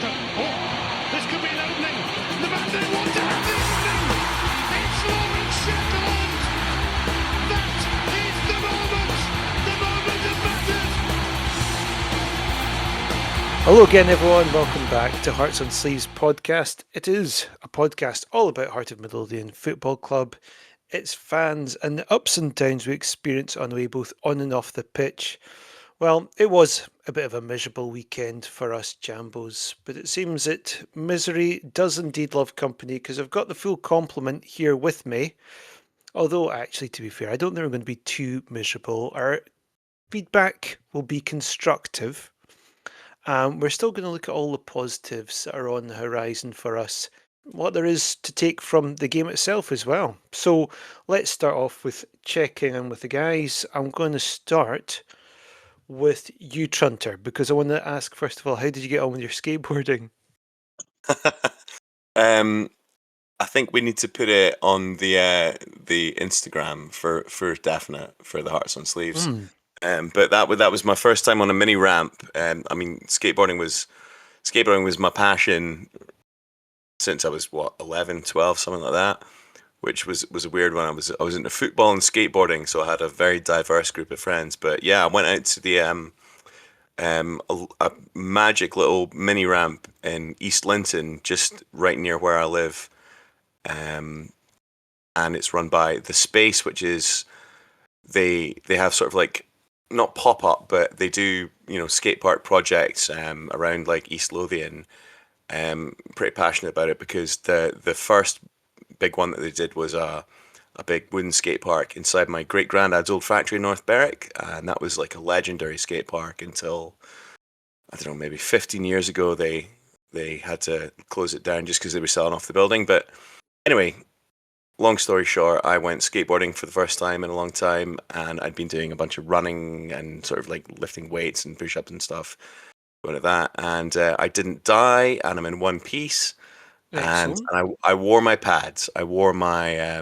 centre. Oh, this could be an opening. The man didn't want to have the opening. It's Lawrence Sheffield. That is the moment. The moment of matters. Hello again, everyone. Welcome back to Hearts on Sleeves podcast. It is a podcast all about Heart of Midlothian Football Club, its fans, and the ups and downs we experience on the way, both on and off the pitch. Well, it was a bit of a miserable weekend for us Jambos, but it seems that misery does indeed love company, because I've got the full complement here with me. Although, actually, to be fair, I don't think we're going to be too miserable. Our feedback will be constructive. We're still going to look at all the positives that are on the horizon for us, what there is to take from the game itself as well. So let's start off with checking in with the guys. I'm going to start with you, Trunter, because I want to ask, first of all, how did you get on with your skateboarding? I think we need to put it on the Instagram for definite for the Hearts on Sleeves. But that was my first time on a mini ramp. I mean, skateboarding was my passion since I was 11, 12, something like that, which was a weird one. I was into football and skateboarding, so I had a very diverse group of friends. But yeah, I went out to the a magic little mini ramp in East Linton, just right near where I live. And it's run by The Space, which is they have sort of like, not pop up, but they do, skate park projects around like East Lothian. Pretty passionate about it because the first big one that they did was a big wooden skate park inside my great granddad's old factory in North Berwick, and that was like a legendary skate park until, I don't know, maybe 15 years ago they had to close it down just because they were selling off the building. But anyway, long story short, I went skateboarding for the first time in a long time, and I'd been doing a bunch of running and sort of like lifting weights and push-ups and stuff, going at that, and I didn't die, and I'm in one piece. Excellent. And I wore my pads. I wore my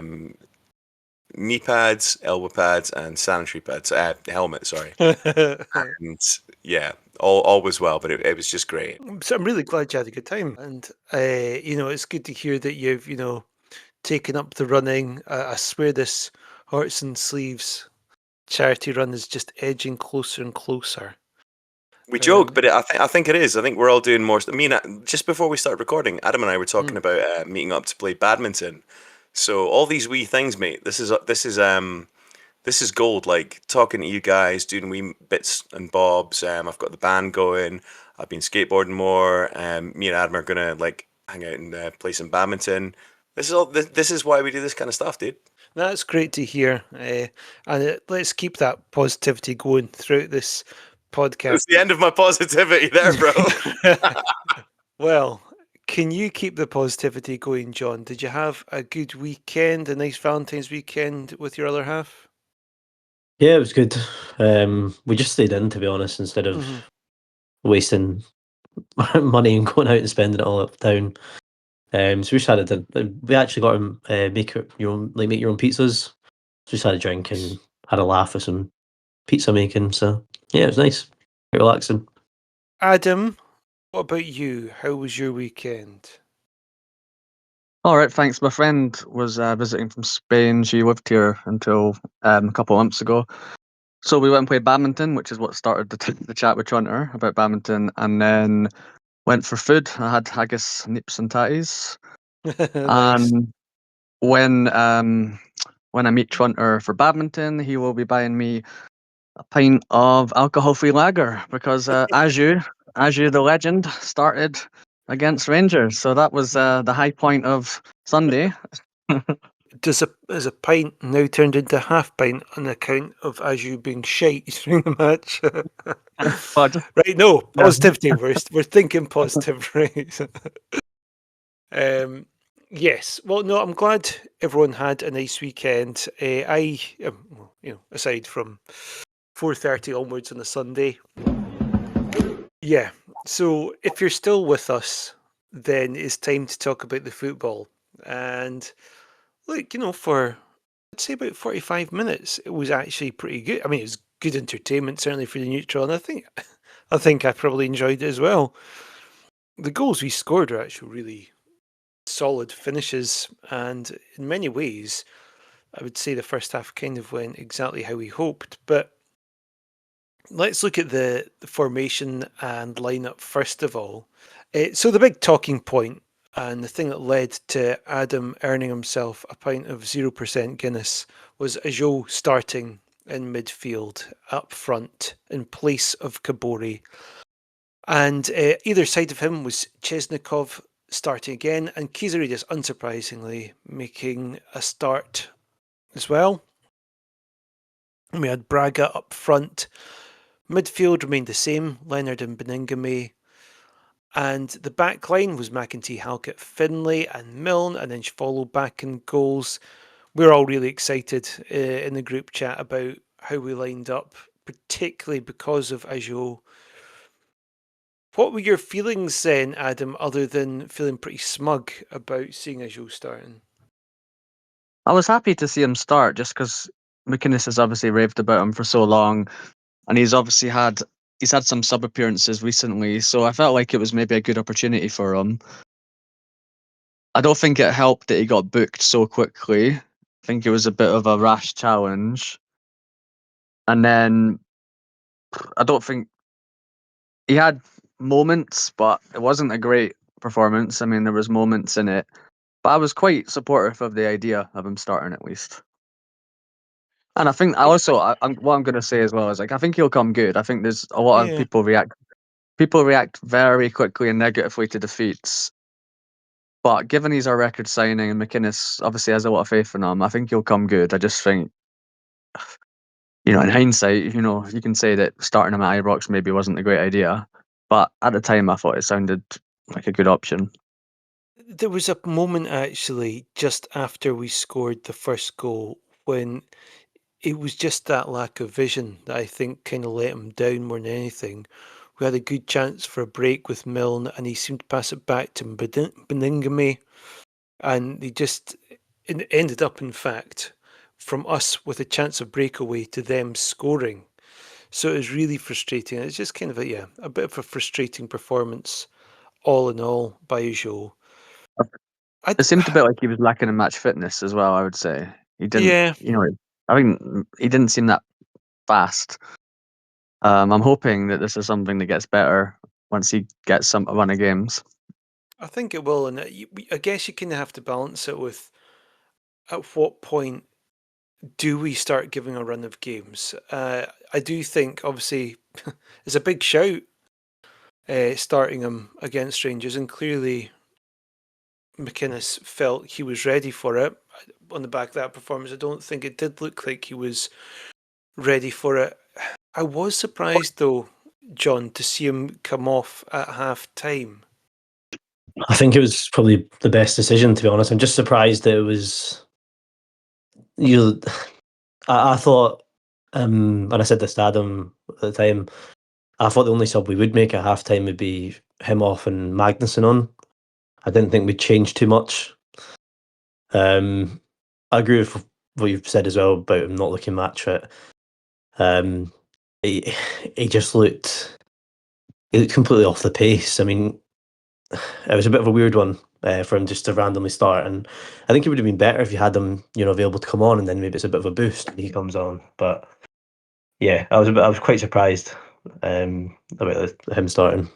knee pads, elbow pads, and sanitary pads. Helmet, sorry. And yeah, all was well, but it was just great. So I'm really glad you had a good time. And, it's good to hear that you've, taken up the running. I swear this Hearts and Sleeves charity run is just edging closer and closer. We joke, but I think it is. I think we're all doing more. I mean, just before we started recording, Adam and I were talking about meeting up to play badminton. So all these wee things, mate. This is gold. Like talking to you guys, doing wee bits and bobs. I've got the band going. I've been skateboarding more. Me and Adam are gonna like hang out and play some badminton. This is all. This is why we do this kind of stuff, dude. That's great to hear. And let's keep that positivity going throughout this podcast. It's the end of my positivity there, bro. Well, can you keep the positivity going, John? Did you have a good weekend, a nice Valentine's weekend with your other half? Yeah, it was good. We just stayed in, to be honest, instead of wasting money and going out and spending it all uptown. So we just had we actually got to make your own pizzas. So we just had a drink and had a laugh with some pizza making. So yeah, it was nice, quite relaxing. Adam, what about you? How was your weekend? All right, thanks. My friend was visiting from Spain. She lived here until a couple of months ago. So we went and played badminton, which is what started the chat with Trunter about badminton, and then went for food. I had haggis, nips, and tatties. Nice. And when I meet Trunter for badminton, he will be buying me a pint of alcohol-free lager because as you, the legend, started against Rangers. So that was the high point of Sunday. Is a pint now turned into half pint on account of Aju being shite during the match? Right, no, positivity. We're thinking positive, right? Yes. Well, no, I'm glad everyone had a nice weekend. Aside from 4:30 onwards on a Sunday. Yeah. So if you're still with us, then it's time to talk about the football. And look, for I'd say about 45 minutes, it was actually pretty good. I mean, it was good entertainment, certainly for the neutral, and I think I probably enjoyed it as well. the goals we scored are actually really solid finishes, and in many ways, I would say the first half kind of went exactly how we hoped. But let's look at the formation and lineup first of all. So the big talking point and the thing that led to Adam earning himself a pint of 0% Guinness was Ajo starting in midfield up front in place of Kabori. And either side of him was Chesnikov starting again, and Kizaridis, unsurprisingly, making a start as well. And we had Braga up front. Midfield remained the same, Leonard and Beningame. And the back line was McEntee, Halkett, Finlay and Milne, and then followed back in goals. We're all really excited in the group chat about how we lined up, particularly because of Ajo. What were your feelings then, Adam, other than feeling pretty smug about seeing Ajo starting? I was happy to see him start just because McInnes has obviously raved about him for so long, and he's had some sub appearances recently, so I felt like it was maybe a good opportunity for him. I don't think it helped that he got booked so quickly. I think it was a bit of a rash challenge. And then I don't think he had moments, but it wasn't a great performance. I mean, there was moments in it, but I was quite supportive of the idea of him starting at least. And I think what I'm going to say as well is like I think he'll come good. I think there's a lot of Yeah, people react very quickly and negatively to defeats. But given he's our record signing and McInnes obviously has a lot of faith in him, I think he'll come good. I just think, in hindsight, you can say that starting him at Ibrox maybe wasn't a great idea. But at the time, I thought it sounded like a good option. there was a moment actually just after we scored the first goal when it was just that lack of vision that I think kind of let him down more than anything. We had a good chance for a break with Milne, and he seemed to pass it back to Beningame, and it ended up, in fact, from us with a chance of breakaway to them scoring. So it was really frustrating. It's just kind of a bit of a frustrating performance, all in all, by Joe. It seemed a bit like he was lacking in match fitness as well. I would say he didn't. Yeah, I think he didn't seem that fast. I'm hoping that this is something that gets better once he gets some run of games. I think it will, and I guess you kind of have to balance it with at what point do we start giving a run of games? I do think, obviously, it's a big shout starting him against Rangers, and clearly McInnes felt he was ready for it. On the back of that performance, I don't think it did look like he was ready for it. I was surprised, though, John, to see him come off at half time. I think it was probably the best decision, to be honest. I'm just surprised that it was you. I thought, when I said this to Adam at the time, I thought the only sub we would make at half time would be him off and Magnuson on. I didn't think we'd change too much. I agree with what you've said as well about him not looking match fit. He just he looked completely off the pace. I mean, it was a bit of a weird one for him just to randomly start, and I think it would have been better if you had him, available to come on, and then maybe it's a bit of a boost when he comes on. But yeah, I was quite surprised about him starting.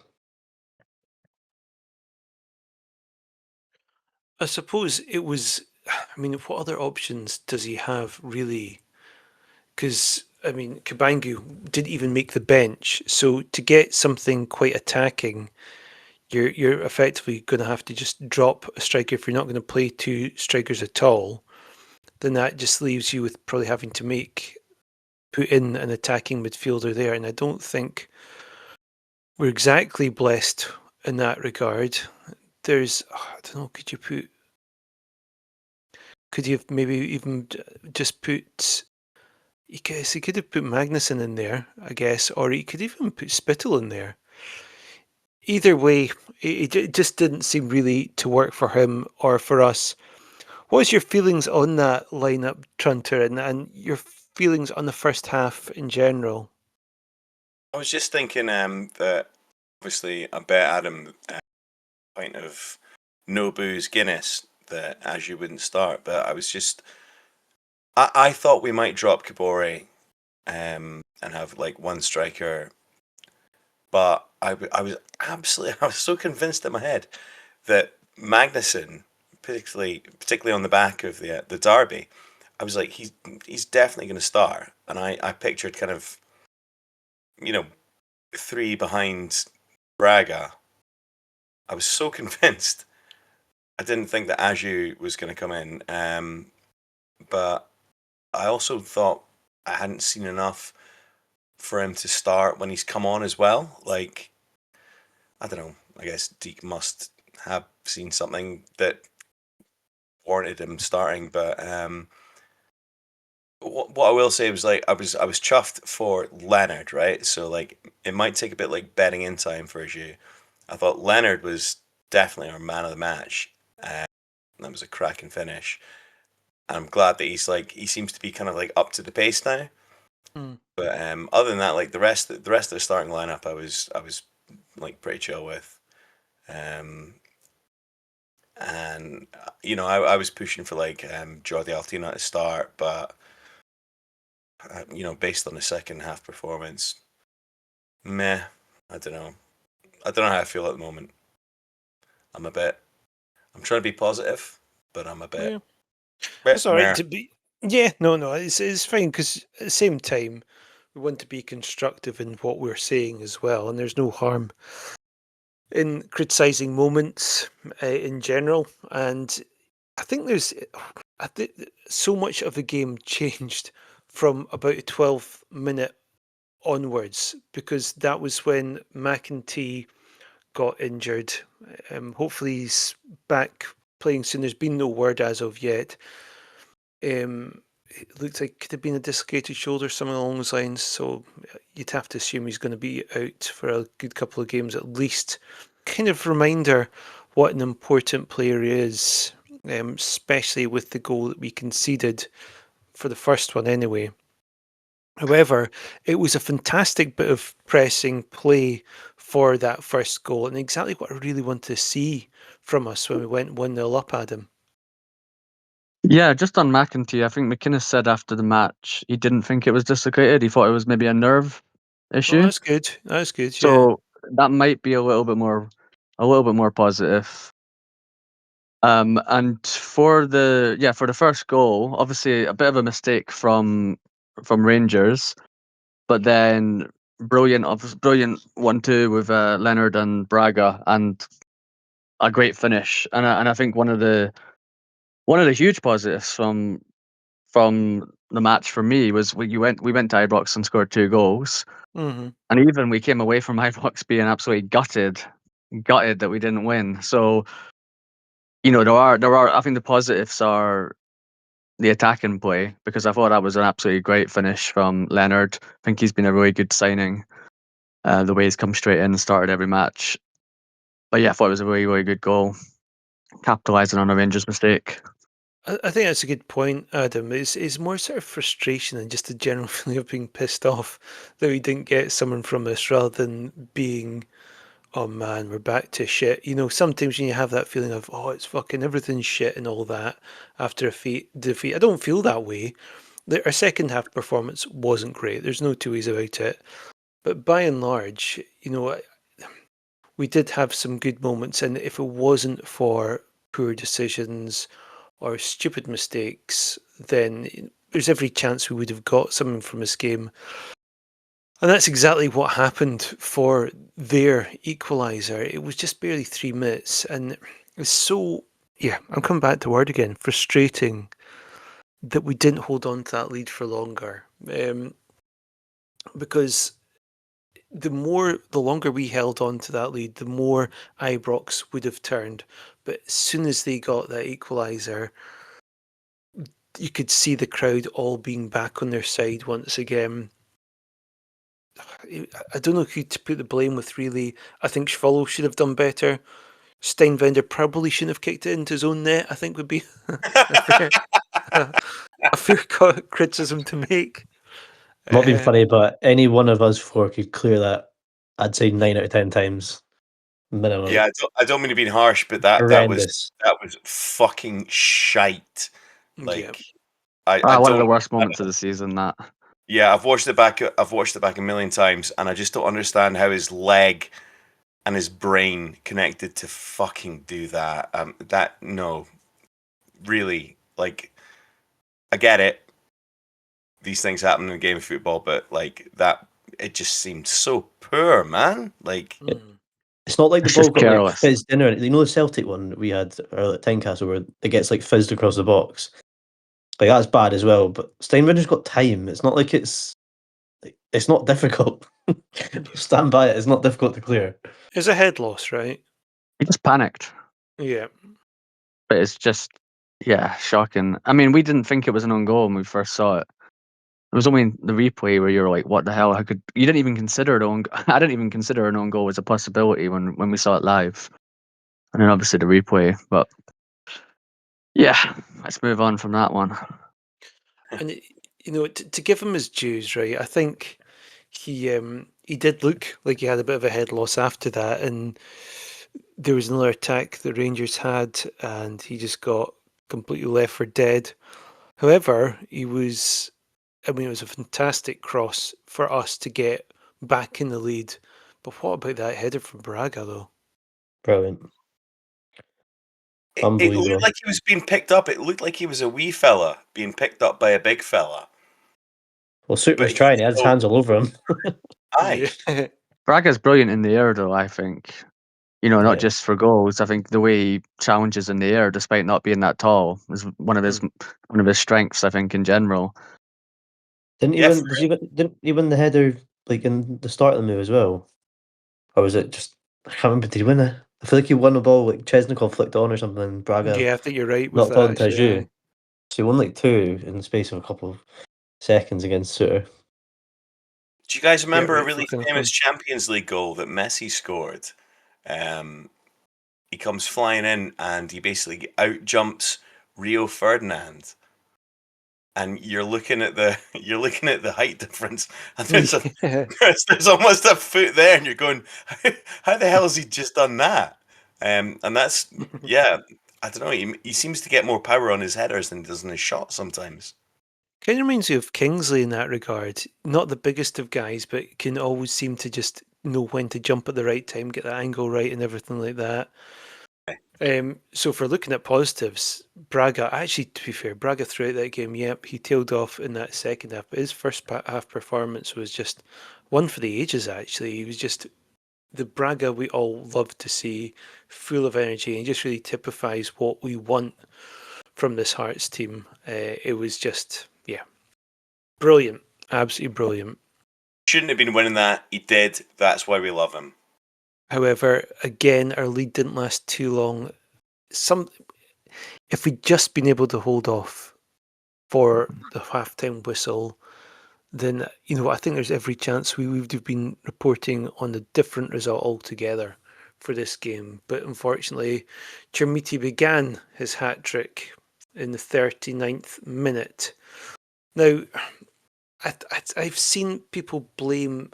I suppose it was. I mean, what other options does he have, really? Because, I mean, Kabangu didn't even make the bench. So to get something quite attacking, you're effectively going to have to just drop a striker. If you're not going to play two strikers at all, then that just leaves you with probably having to put in an attacking midfielder there. And I don't think we're exactly blessed in that regard. I don't know, could you have maybe even just put, he could have put Magnuson in there, I guess, or he could even put Spittle in there. Either way, it just didn't seem really to work for him or for us. What's your feelings on that lineup, Trunter, and your feelings on the first half in general? I was just thinking that obviously I bet Adam pint of no booze Guinness that Aju wouldn't start. But I thought we might drop Kabore and have like one striker, but I was so convinced in my head that Magnussen, particularly on the back of the derby, I was like he's definitely going to start, and I pictured kind of, you know, three behind Braga. I was so convinced. I didn't think that Aju was going to come in, but I also thought I hadn't seen enough for him to start when he's come on as well. Like, I don't know. I guess Deke must have seen something that warranted him starting. But what I will say was, like, I was chuffed for Leonard, right? So like it might take a bit like betting in time for you. I thought Leonard was definitely our man of the match. That was a cracking finish. And I'm glad that he seems to be kind of like up to the pace now. Mm. But other than that, like the rest of the starting lineup, I was like pretty chill with. And you know, I was pushing for like Jordi Altina to start, but you know, based on the second half performance, meh. I don't know. I don't know how I feel at the moment. I'm trying to be positive, but I'm a Yeah. bit It's all right meh. to be. Yeah, no, it's fine because at the same time, we want to be constructive in what we're saying as well, and there's no harm in criticizing moments in general. And I think so much of the game changed from about a 12-minute onwards because that was when McEntee got injured. Hopefully he's back playing soon. There's been no word as of yet. It looks like it could have been a dislocated shoulder, something along those lines. So you'd have to assume he's going to be out for a good couple of games at least. Kind of reminder what an important player he is, especially with the goal that we conceded for the first one anyway. However, it was a fantastic bit of pressing play for that first goal and exactly what I really want to see from us when we went 1-0 up at him. Yeah, just on McEntee, I think McInnes said after the match he didn't think it was dislocated. He thought it was maybe a nerve Oh, issue. that's good. That's good. Yeah. So that might be a little bit more positive. And for the first goal, obviously a bit of a mistake from Rangers, but then brilliant 1-2 with Leonard and Braga, and a great finish. And I think one of the huge positives from the match for me was we went to Ibrox and scored 2 goals, Mm-hmm. and even we came away from Ibrox being absolutely gutted that we didn't win. So, you know, there are I think the positives are the attacking play, because I thought that was an absolutely great finish from Leonard. I think he's been a really good signing. The way he's come straight in and started every match. But yeah, I thought it was a really, really good goal, capitalising on a Rangers mistake. I think that's a good point, Adam. It's more sort of frustration and just a general feeling of being pissed off that we didn't get someone from us rather than being, oh man, we're back to shit. You know, sometimes when you have that feeling of, oh, it's fucking everything's shit and all that after a defeat, I don't feel that way. Our second half performance wasn't great. There's no two ways about it. But by and large, you know, we did have some good moments. And if it wasn't for poor decisions or stupid mistakes, then there's every chance we would have got something from this game. And that's exactly what happened for their equaliser. It was just barely 3 minutes. And it's so, yeah, I'm coming back to word again, frustrating that we didn't hold on to that lead for longer. Because the longer we held on to that lead, the more Ibrox would have turned. But as soon as they got that equaliser, you could see the crowd all being back on their side once again. I don't know who to put the blame with, really. I think Schwallow should have done better. Steinwender probably shouldn't have kicked it into his own net, I think would be a fair criticism to make. Not being funny, but any one of us four could clear that, I'd say 9 out of 10 times. minimum. Yeah, I don't mean to be harsh, but that was Horrendous. fucking shite. Yeah. Like I One of the don't. worst moments of the season. That Yeah, I've watched it back. I've watched it back a million times, and I just don't understand how his leg and his brain connected to fucking do that. No, really, like, I get it. These things happen in a game of football, but like that, it just seemed so poor, man. Like, Mm. It's not like the it's ball just got like careless. fizzed in, or you know the Celtic one that we had earlier at Tynecastle where it gets like fizzed across the box. Like that's bad as well. But Steinbrenner's got time. It's not like it's not difficult. Stand by it. It's not difficult to clear. It's a head loss, right? He just panicked. Yeah. But it's just, yeah, shocking. I mean, we didn't think it was an own goal when we first saw it. It was only the replay where you were like, "What the hell? How could you didn't even consider it own? I didn't even consider an own goal as a possibility when we saw it live, and then obviously the replay. But yeah, let's move on from that one. And to give him his dues, right? I think he did look like he had a bit of a head loss after that, and there was another attack the Rangers had, and he just got completely left for dead. However, it was a fantastic cross for us to get back in the lead. But what about that header from Braga, though? Brilliant. it looked Unbelievable. like he was being picked up. It looked like he was a wee fella being picked up by a big fella. Well, Soot But was trying. He had his hands all over him. aye, Yeah. Braga's brilliant in the air, though. I think not Yeah. just for goals. I think the way he challenges in the air, despite not being that tall, is one of his strengths. I think in general. Didn't he yeah. win? Didn't he win the header like in the start of the move as well? Or was it just I can't remember? Did he win it? I feel like he won the ball like Chesnikov flicked on or something. And Braga Yeah, I think you're right with knocked that, on to actually. Aju. So he won like two in the space of a couple of seconds against Suter. Do you guys Yeah, remember a right, really fucking famous fun. Champions League goal that Messi scored? He comes flying in and he basically out jumps Rio Ferdinand. And you're looking at the height difference, and there's almost a foot there, and you're going, how the hell has he just done that? And that's yeah, I don't know. He seems to get more power on his headers than he does on his shot sometimes. Kind of reminds me of Kingsley in that regard. Not the biggest of guys, but can always seem to just know when to jump at the right time, get the angle right, and everything like that. So for looking at positives, Braga, actually, to be fair, Braga throughout that game, yep, he tailed off in that second half, but his first half performance was just one for the ages, actually. He was just the Braga we all love to see, full of energy, and just really typifies what we want from this Hearts team. It was just, yeah, brilliant, absolutely brilliant. Shouldn't have been winning that. He did. That's why we love him. However, again, our lead didn't last too long. If we'd just been able to hold off for the halftime whistle, then I think there's every chance we would have been reporting on a different result altogether for this game. But unfortunately, Chermiti began his hat trick in the 39th minute. Now, I've seen people blame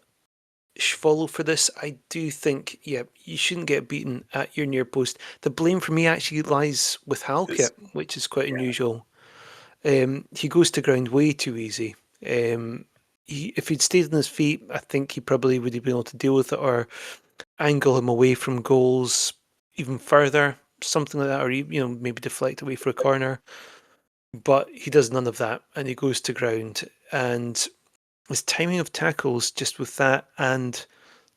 Schwolo for this. I do think, yeah, you shouldn't get beaten at your near post. The blame for me actually lies with Halkett, which is quite unusual. He goes to ground way too easy. If he'd stayed on his feet, I think he probably would have been able to deal with it or angle him away from goals even further, something like that, or maybe deflect away for a corner. But he does none of that, and he goes to ground. And his timing of tackles, just with that and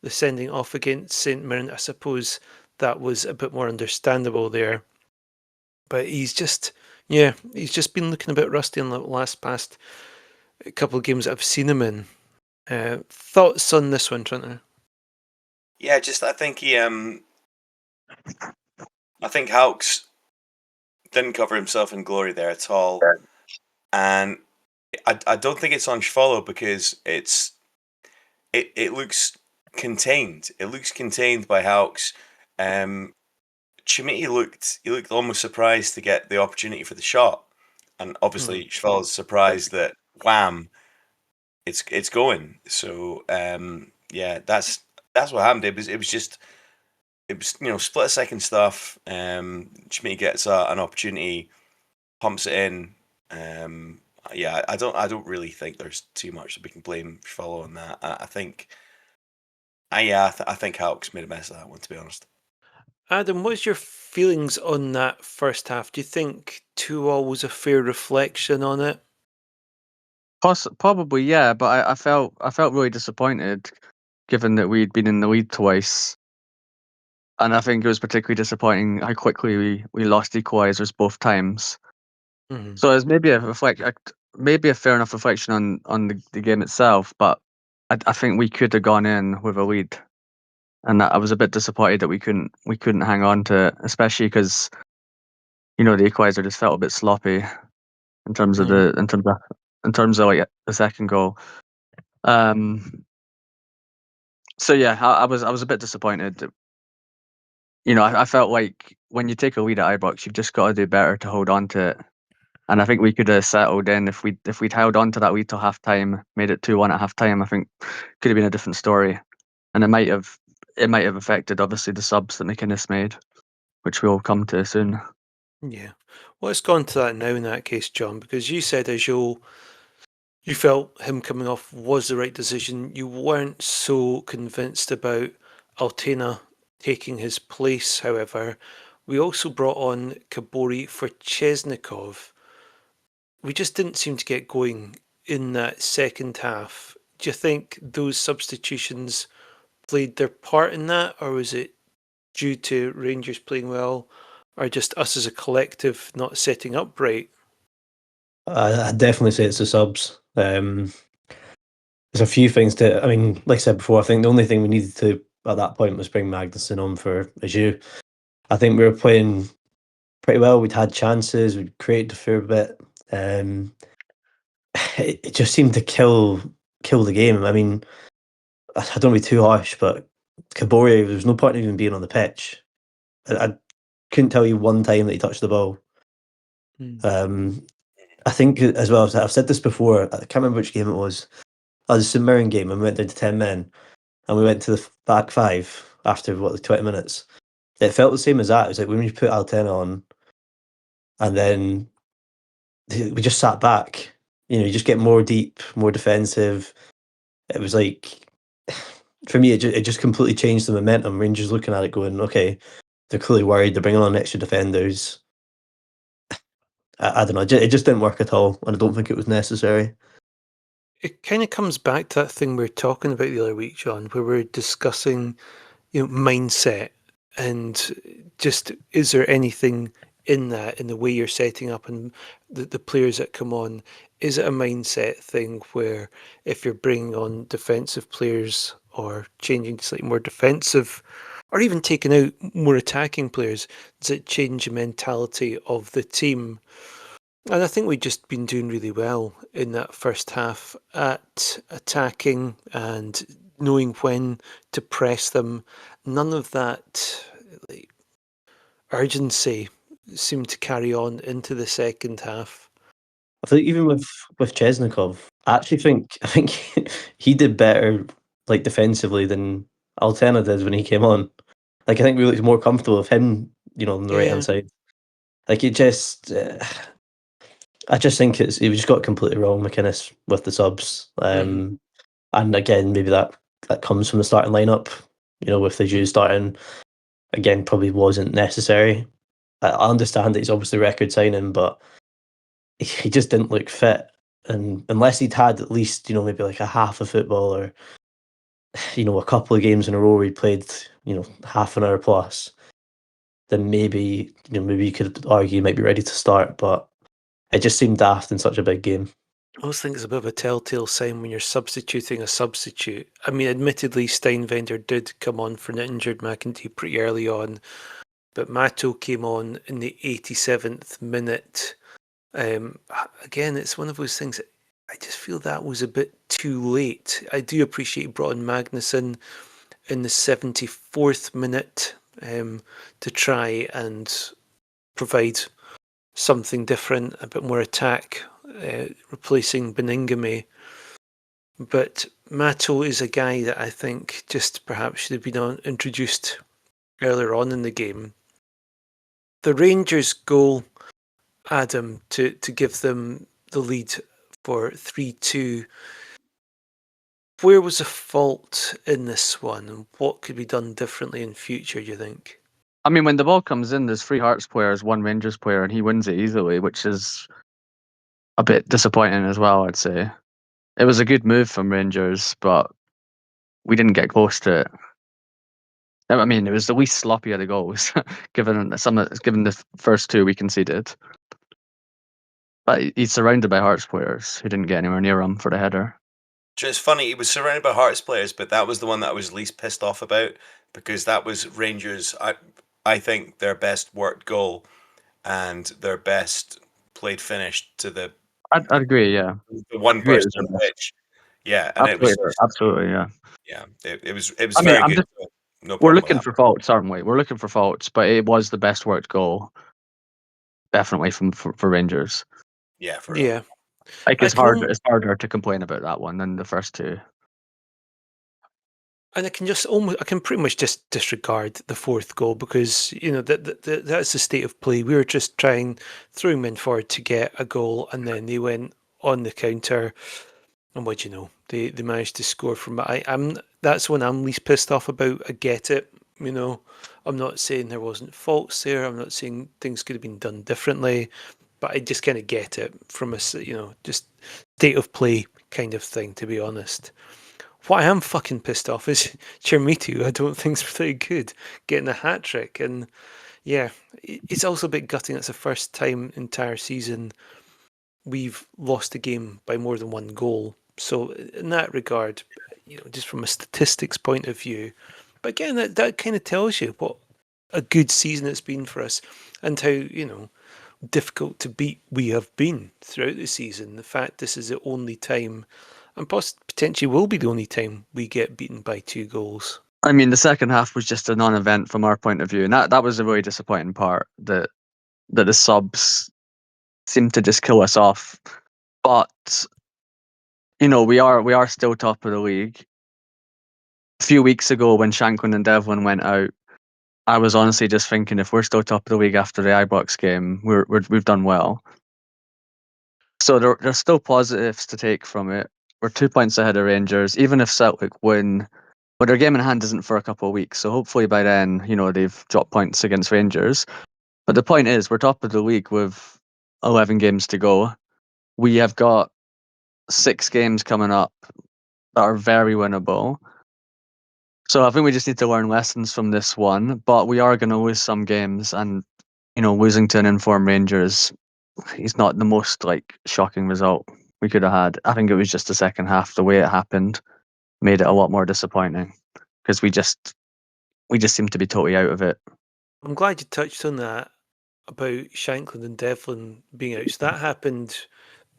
the sending off against St Mirren, I suppose that was a bit more understandable there. But he's just been looking a bit rusty in the last couple of games that I've seen him in. Thoughts on this one, Trent? Yeah, I think Hawks didn't cover himself in glory there at all, and I don't think it's on Schwolo because it looks contained. It looks contained by Hawks. Chimiti looked almost surprised to get the opportunity for the shot, and obviously Schwolo's surprised that wham, it's going. So yeah, that's what happened. It was just it was, split second stuff. Schmidt gets an opportunity, pumps it in. Yeah, I don't really think there's too much that we can blame Follow on that. I think, I think Hawks made a mess of that one, to be honest. Adam, what's your feelings on that first half? Do you think 2-2 was a fair reflection on it? Probably, yeah, but I felt really disappointed, given that we'd been in the lead twice, and I think it was particularly disappointing how quickly we lost equalisers both times. Mhm. So it's maybe a fair enough reflection on the game itself, but I think we could have gone in with a lead, and I was a bit disappointed that we couldn't hang on to it, especially because the equaliser just felt a bit sloppy in terms of like the second goal. So yeah, I was a bit disappointed. I felt like when you take a lead at Ibrox, you've just got to do better to hold on to it. And I think we could have settled in if we'd held on to that lead till half time, made it 2-1 at half time. I think could have been a different story, and it might have affected obviously the subs that McInnes made, which we'll come to soon. Yeah. Well, let's go on to that now in that case, John, because you said as you felt him coming off was the right decision. You weren't so convinced about Altena taking his place, however. We also brought on Kabori for Chesnikov. We just didn't seem to get going in that second half. Do you think those substitutions played their part in that, or was it due to Rangers playing well, or just us as a collective not setting up right? I'd definitely say it's the subs. There's a few things to. I mean, like I said before, I think the only thing we needed to at that point was bring Magnuson on for Aju. I think we were playing pretty well. We'd had chances. We'd created a fair bit. It just seemed to kill the game. I mean, I don't want to be too harsh, but Kabori, there was no point in even being on the pitch. I couldn't tell you one time that he touched the ball. I think as well, I've said this before, I can't remember which game it was. It was a St Mirren game, and we went down to 10 men, and we went to the back five after, like 20 minutes. It felt the same as that. It was like when you put Altena on, and then we just sat back. You just get more deep, more defensive. It was like, for me, it just completely changed the momentum. Rangers looking at it going, okay, they're clearly worried. They're bringing on extra defenders. I don't know. It just didn't work at all, and I don't think it was necessary. It kind of comes back to that thing we were talking about the other week, John, where we're discussing, mindset, and just is there anything in that, in the way you're setting up and the players that come on? Is it a mindset thing where if you're bringing on defensive players or changing to slightly more defensive, or even taking out more attacking players, does it change the mentality of the team? And I think we've just been doing really well in that first half at attacking and knowing when to press them. None of that like, urgency seemed to carry on into the second half. I think even with Chesnikov, I think he did better, like defensively, than Altena did when he came on. Like I think we looked more comfortable with him, on the right Yeah. hand side. Like it just, I just think we just got completely wrong, McInnes, with the subs. And again, maybe that comes from the starting lineup. With the Jews starting again, probably wasn't necessary. I understand that he's obviously record signing, but he just didn't look fit. And unless he'd had at least, maybe like a half of football or, a couple of games in a row where he played, half an hour plus, then maybe you could argue he might be ready to start. But it just seemed daft in such a big game. I always think it's a bit of a telltale sign when you're substituting a substitute. I mean, admittedly, Steinvender did come on for an injured McEntee pretty early on, but Mato came on in the 87th minute. Again, it's one of those things that I just feel that was a bit too late. I do appreciate he brought in Magnuson in the 74th minute to try and provide something different, a bit more attack, replacing Beningame. But Mato is a guy that I think just perhaps should have been introduced earlier on in the game. The Rangers' goal, Adam, to give them the lead for 3-2. Where was the fault in this one, and what could be done differently in future, do you think? I mean, when the ball comes in, there's 3 Hearts players, 1 Rangers player, and he wins it easily, which is a bit disappointing as well, I'd say. It was a good move from Rangers, but we didn't get close to it. I mean, it was the least sloppy of the goals, given the first 2 we conceded. But he's surrounded by Hearts players who didn't get anywhere near him for the header. It's funny, he was surrounded by Hearts players, but that was the one that I was least pissed off about, because that was Rangers. I think their best worked goal and their best played finish to the I'd agree, yeah. one I'd agree it person was on the the best. pitch. Yeah, and it was Absolutely, yeah. yeah, it was I mean, very good. No we're problem with looking that. for faults, aren't we? We're looking for faults, but it was the best worked goal, definitely for Rangers. Yeah, for real. Yeah. Like I it's can it's harder to complain about that one than the first 2. And I can pretty much just disregard the 4th goal, because that's the state of play. We were just trying, throwing men forward to get a goal, and then they went on the counter, and what do you know, they managed to score from it. That's when I'm least pissed off about. I get it, I'm not saying there wasn't faults there. I'm not saying things could have been done differently, but I just kind of get it from a just state of play kind of thing, to be honest. What I am fucking pissed off is Chermitu. I don't think's very good, getting a hat trick, and yeah, it's also a bit gutting. It's the first time entire season we've lost a game by more than 1 goal. So in that regard, just from a statistics point of view, but again, that kind of tells you what a good season it's been for us, and how difficult to beat we have been throughout the season. The fact this is the only time, and potentially will be the only time, we get beaten by 2 goals. I mean, the second half was just a non-event from our point of view, and that was a really disappointing part. That the subs seemed to just kill us off. But we are still top of the league. A few weeks ago, when Shanklin and Devlin went out, I was honestly just thinking, if we're still top of the league after the Ibrox game, we've done well. So there's still positives to take from it. We're 2 points ahead of Rangers. Even if Celtic win, but their game in hand isn't for a couple of weeks. So hopefully by then, they've dropped points against Rangers. But the point is, we're top of the league with 11 games to go. We have got 6 games coming up that are very winnable. So I think we just need to learn lessons from this one. But we are going to lose some games, and losing to an informed Rangers is not the most shocking result we could have had. I think it was just the second half, the way it happened, made it a lot more disappointing, because we just seemed to be totally out of it. I'm glad you touched on that about Shanklin and Devlin being out. So that happened.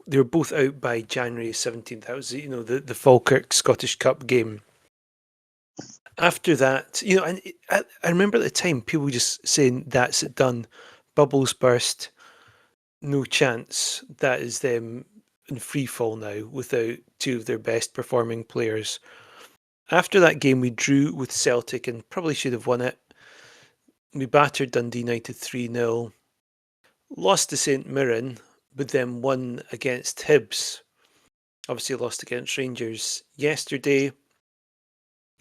They were both out by January 17th. That was the Falkirk Scottish Cup game. After that, and I remember at the time people were just saying, that's it, done. Bubbles burst. No chance. That is them in free fall now without 2 of their best performing players. After that game, we drew with Celtic and probably should have won it. We battered Dundee United 3-0. Lost to St Mirren, but then won against Hibs. Obviously lost against Rangers yesterday.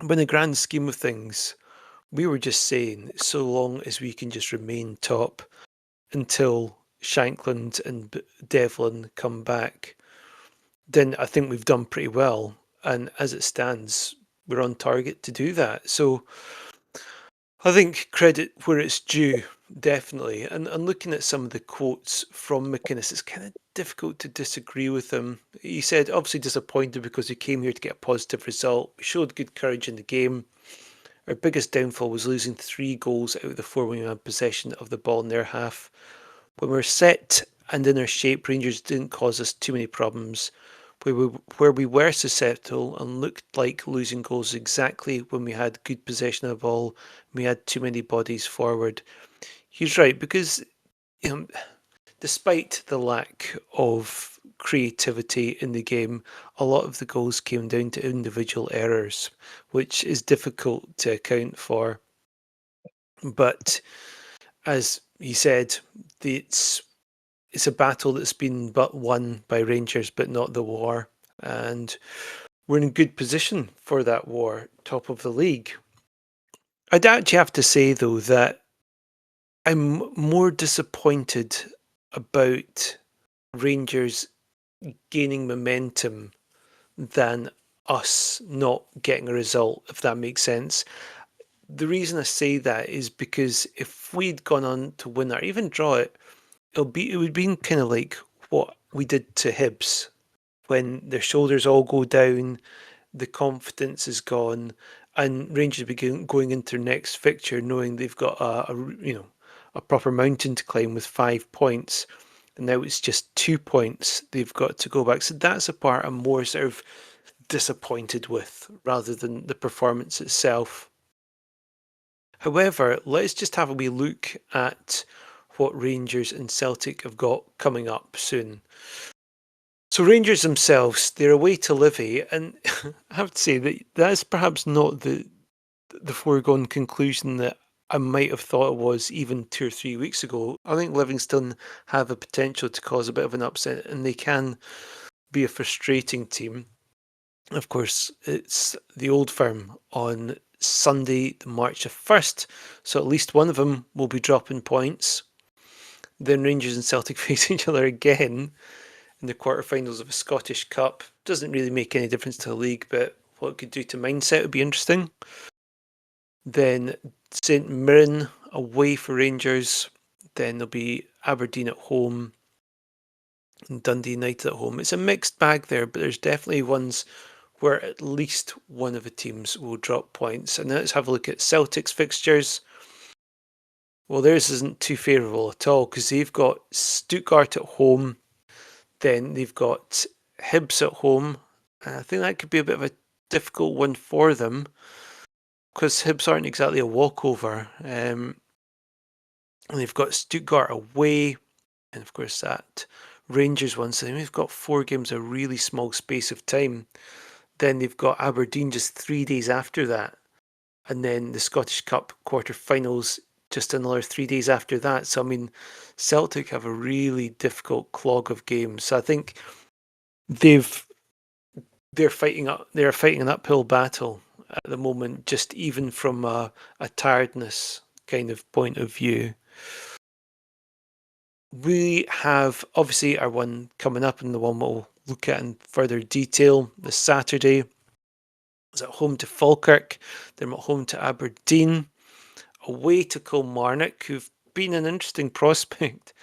But in the grand scheme of things, we were just saying, so long as we can just remain top until Shankland and Devlin come back, then I think we've done pretty well. And as it stands, we're on target to do that. So I think credit where it's due, definitely. And looking at some of the quotes from McInnes, it's kind of difficult to disagree with him. He said, obviously disappointed because we came here to get a positive result. We showed good courage in the game. Our biggest downfall was losing 3 goals out of the 4 when we had possession of the ball in their half. When we were set and in our shape, Rangers didn't cause us too many problems. Where we were susceptible and looked like losing goals exactly when we had good possession of the ball, we had too many bodies forward. He's right, because despite the lack of creativity in the game, a lot of the goals came down to individual errors, which is difficult to account for. But as he said, it's a battle that's been won by Rangers, but not the war. And we're in good position for that war, top of the league. I'd actually have to say, though, that I'm more disappointed about Rangers gaining momentum than us not getting a result, if that makes sense. The reason I say that is because if we'd gone on to win or even draw it, it would be kind of like what we did to Hibs when their shoulders all go down, the confidence is gone, and Rangers begin going into their next fixture knowing they've got a proper mountain to climb with 5 points, and now it's just 2 points they've got to go back. So that's a part I'm more sort of disappointed with rather than the performance itself. However, let's just have a wee look at what Rangers and Celtic have got coming up soon. So Rangers themselves, they're away to Livy, and I have to say that that's perhaps not the foregone conclusion that I might have thought it was even 2 or 3 weeks ago. I think Livingston have a potential to cause a bit of an upset, and they can be a frustrating team. Of course, it's the Old Firm on Sunday, March the 1st, so at least one of them will be dropping points. Then Rangers and Celtic face each other again in the quarterfinals of a Scottish Cup. Doesn't really make any difference to the league, but what it could do to mindset would be interesting. Then St Mirren away for Rangers. Then there'll be Aberdeen at home and Dundee United at home. It's a mixed bag there, but there's definitely ones where at least one of the teams will drop points. And let's have a look at Celtic's fixtures. Well, theirs isn't too favourable at all because they've got Stuttgart at home. Then they've got Hibs at home. I think that could be a bit of a difficult one for them because Hibs aren't exactly a walkover. And they've got Stuttgart away. And of course that Rangers one. So they've got 4 games, a really small space of time. Then they've got Aberdeen just 3 days after that. And then the Scottish Cup quarter-finals just another 3 days after that. So, I mean, Celtic have a really difficult clog of games. So I think they're fighting an uphill battle at the moment, just even from a tiredness kind of point of view. We have obviously our one coming up, and the one we'll look at in further detail this Saturday. Is at home to Falkirk, then at home to Aberdeen, away to Kilmarnock, who've been an interesting prospect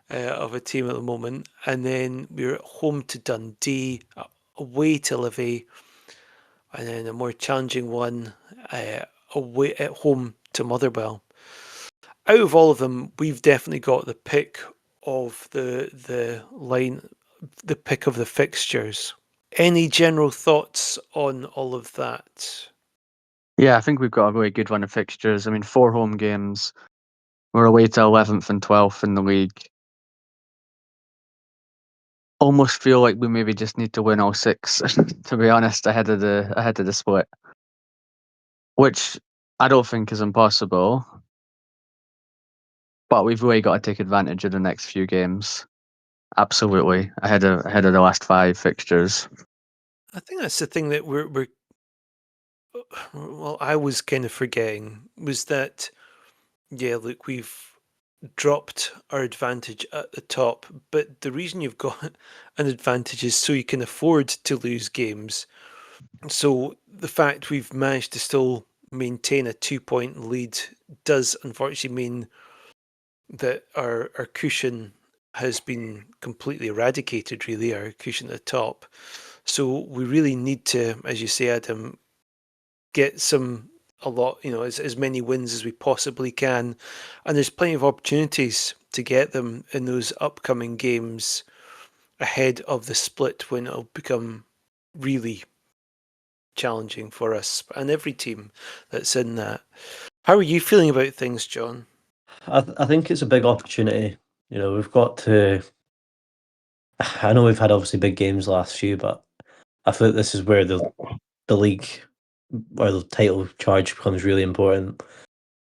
of a team at the moment, and then we're at home to Dundee, away to Livy, and then a more challenging one away at home to Motherwell. Out of all of them, we've definitely got the pick of the line, the pick of the fixtures. Any general thoughts on all of that? Yeah, I think we've got a really good run of fixtures. I mean, 4 home games. We're away to 11th and 12th in the league. Almost feel like we maybe just need to win all 6, to be honest, ahead of the split, which I don't think is impossible. But we've really got to take advantage of the next few games. Absolutely, ahead of the last 5 fixtures. I think that's the thing that well, I was kind of forgetting was that, yeah, look, we've dropped our advantage at the top, but the reason you've got an advantage is so you can afford to lose games. So the fact we've managed to still maintain a 2-point lead does unfortunately mean that our cushion has been completely eradicated, really, our cushion at the top. So we really need to, as you say, Adam, get as many wins as we possibly can. And there's plenty of opportunities to get them in those upcoming games ahead of the split when it'll become really challenging for us and every team that's in that. How are you feeling about things, John? I think it's a big opportunity. We've got to. I know we've had obviously big games last few, but I feel like this is where the league or the title charge becomes really important.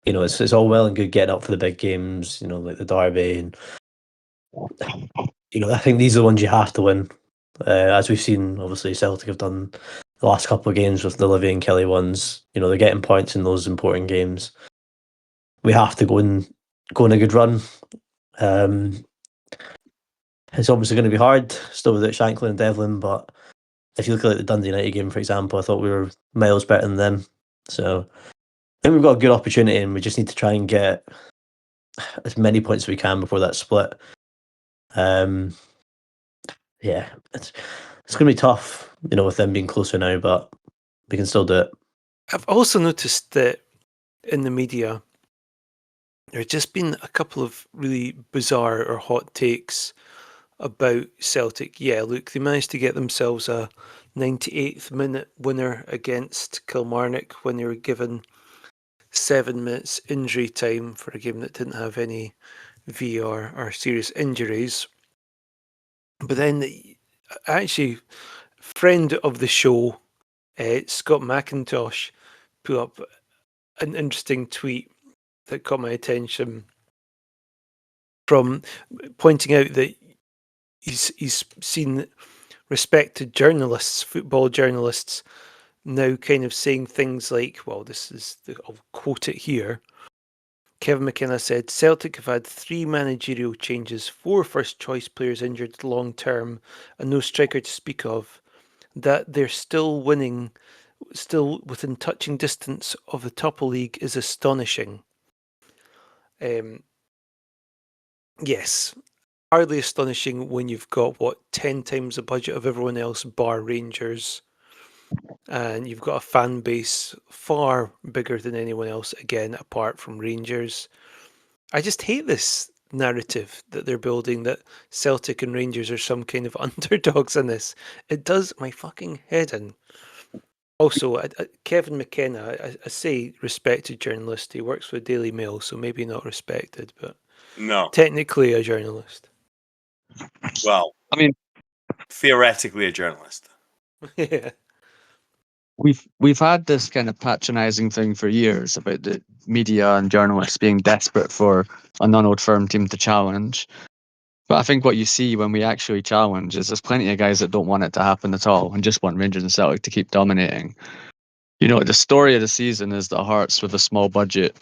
you know, it's all well and good getting up for the big games, you know, like the Derby, and you know, I think these are the ones you have to win. As we've seen, obviously Celtic have done the last couple of games with the Livy and Kelly ones. You know, they're getting points in those important games. We have to go on a good run. It's obviously going to be hard, still without Shankland and Devlin, but if you look at like the Dundee United game, for example, I thought we were miles better than them. So I think we've got a good opportunity, and we just need to try and get as many points as we can before that split. Yeah, it's going to be tough, you know, with them being closer now, but we can still do it. I've also noticed that in the media, there have just been a couple of really bizarre or hot takes about Celtic. Yeah, look, they managed to get themselves a 98th minute winner against Kilmarnock when they were given 7 minutes injury time for a game that didn't have any VR or serious injuries. But then, actually, friend of the show, Scott McIntosh, put up an interesting tweet that caught my attention from pointing out that he's seen respected journalists, football journalists, now kind of saying things like, well, I'll quote it here. Kevin McKenna said, Celtic have had 3 managerial changes, 4 first-choice players injured long-term, and no striker to speak of. That they're still winning, still within touching distance of the top of the league is astonishing. Yes, hardly astonishing when you've got, 10 times the budget of everyone else, bar Rangers, and you've got a fan base far bigger than anyone else, again, apart from Rangers. I just hate this narrative that they're building, that Celtic and Rangers are some kind of underdogs in this. It does my fucking head in. Also, Kevin McKenna, I say respected journalist. He works for the Daily Mail, so maybe not respected, but No. technically a journalist. Well, I mean, theoretically a journalist. Yeah. we've had this kind of patronizing thing for years about the media and journalists being desperate for a non-old firm team to challenge. But I think what you see when we actually challenge is there's plenty of guys that don't want it to happen at all and just want Rangers and Celtic to keep dominating. You know, the story of the season is that Hearts with a small budget,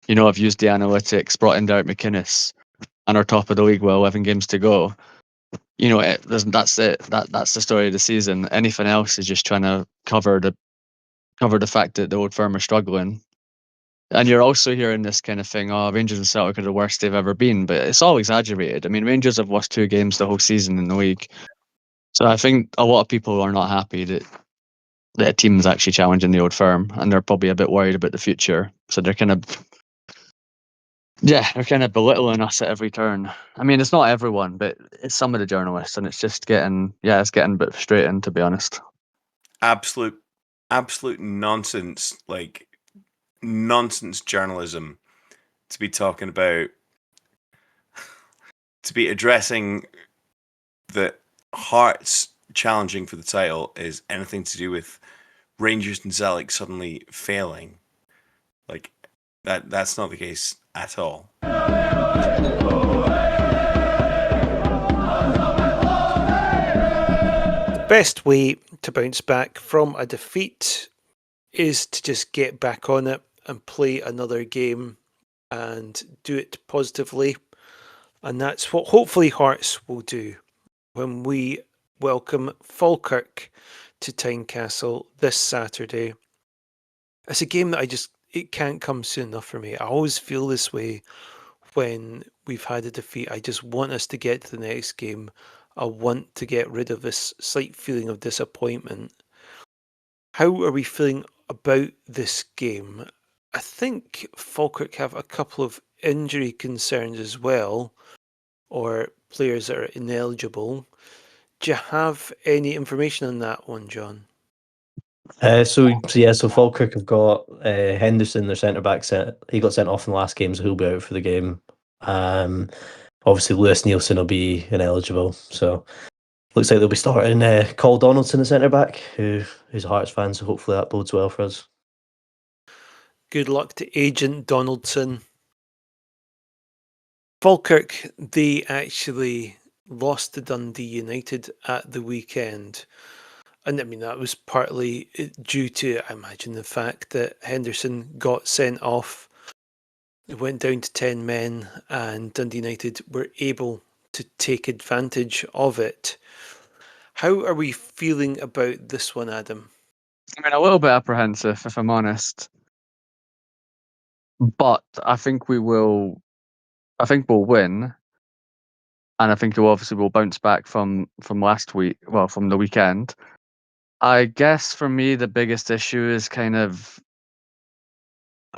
you know, have used the analytics, brought in Derek McInnes, and are top of the league with 11 games to go. You know, that's it. That's the story of the season. Anything else is just trying to cover the fact that the old firm are struggling. And you're also hearing this kind of thing, oh, Rangers and Celtic are the worst they've ever been, but it's all exaggerated. I mean, Rangers have lost 2 games the whole season in the league. So I think a lot of people are not happy that a team is actually challenging the old firm, and they're probably a bit worried about the future. So they're kind of belittling us at every turn. I mean, it's not everyone, but it's some of the journalists, and it's just getting a bit frustrating, to be honest. Absolute nonsense, like nonsense journalism to be talking about, to be addressing that Hearts challenging for the title is anything to do with Rangers and Celtic suddenly failing. Like that's not the case at all. The best way to bounce back from a defeat is to just get back on it and play another game and do it positively. And that's what hopefully Hearts will do when we welcome Falkirk to Tynecastle this Saturday. It's a game that it can't come soon enough for me. I always feel this way when we've had a defeat. I just want us to get to the next game. I want to get rid of this slight feeling of disappointment. How are we feeling about this game? I think Falkirk have a couple of injury concerns as well, or players that are ineligible. Do you have any information on that one, John? So Falkirk have got Henderson, their centre back. He got sent off in the last game, so he'll be out for the game. Obviously, Lewis Nielsen will be ineligible, so looks like they'll be starting Cole Donaldson, the centre back, who's a Hearts fan. So hopefully that bodes well for us. Good luck to Agent Donaldson. Falkirk, they actually lost to Dundee United at the weekend. And I mean, that was partly due to, I imagine, the fact that Henderson got sent off. It went down to 10 men, and Dundee United were able to take advantage of it. How are we feeling about this one, Adam? I mean, a little bit apprehensive, if I'm honest. But I think we will. I think we'll win, and I think we'll obviously will bounce back from last week. Well, from the weekend. I guess for me, the biggest issue is kind of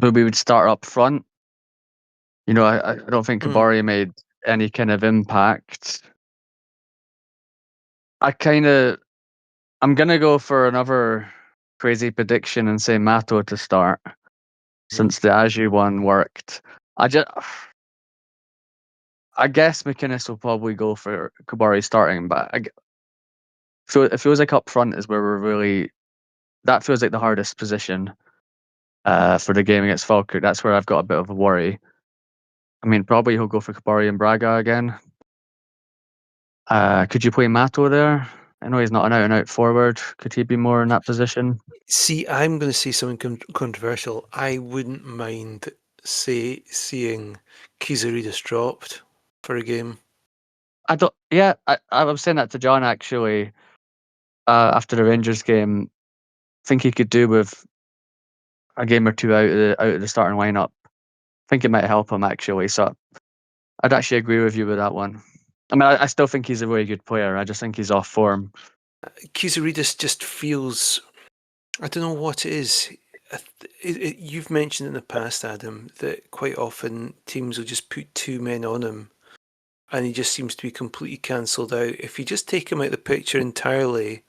who we would start up front. You know, I don't think Kabari made any kind of impact. I'm gonna go for another crazy prediction and say Mato to start, since the Aju one worked. I guess McInnes will probably go for Kabari starting, but so it feels like up front is where we're really. That feels like the hardest position for the game against Falkirk. That's where I've got a bit of a worry. I mean, probably he'll go for Kabari and Braga again. Could you play Mato there? I know he's not an out-and-out forward. Could he be more in that position? See, I'm going to say something controversial. I wouldn't mind seeing Kizaridis dropped for a game. I don't. Yeah, I was saying that to John actually after the Rangers game. I think he could do with a game or two out of the starting lineup. I think it might help him actually. So I'd actually agree with you with that one. I mean, I still think he's a very good player. I just think he's off form. Kizaridis just feels, I don't know what it is. You've mentioned in the past, Adam, that quite often teams will just put two men on him and he just seems to be completely cancelled out. If you just take him out of the picture entirely,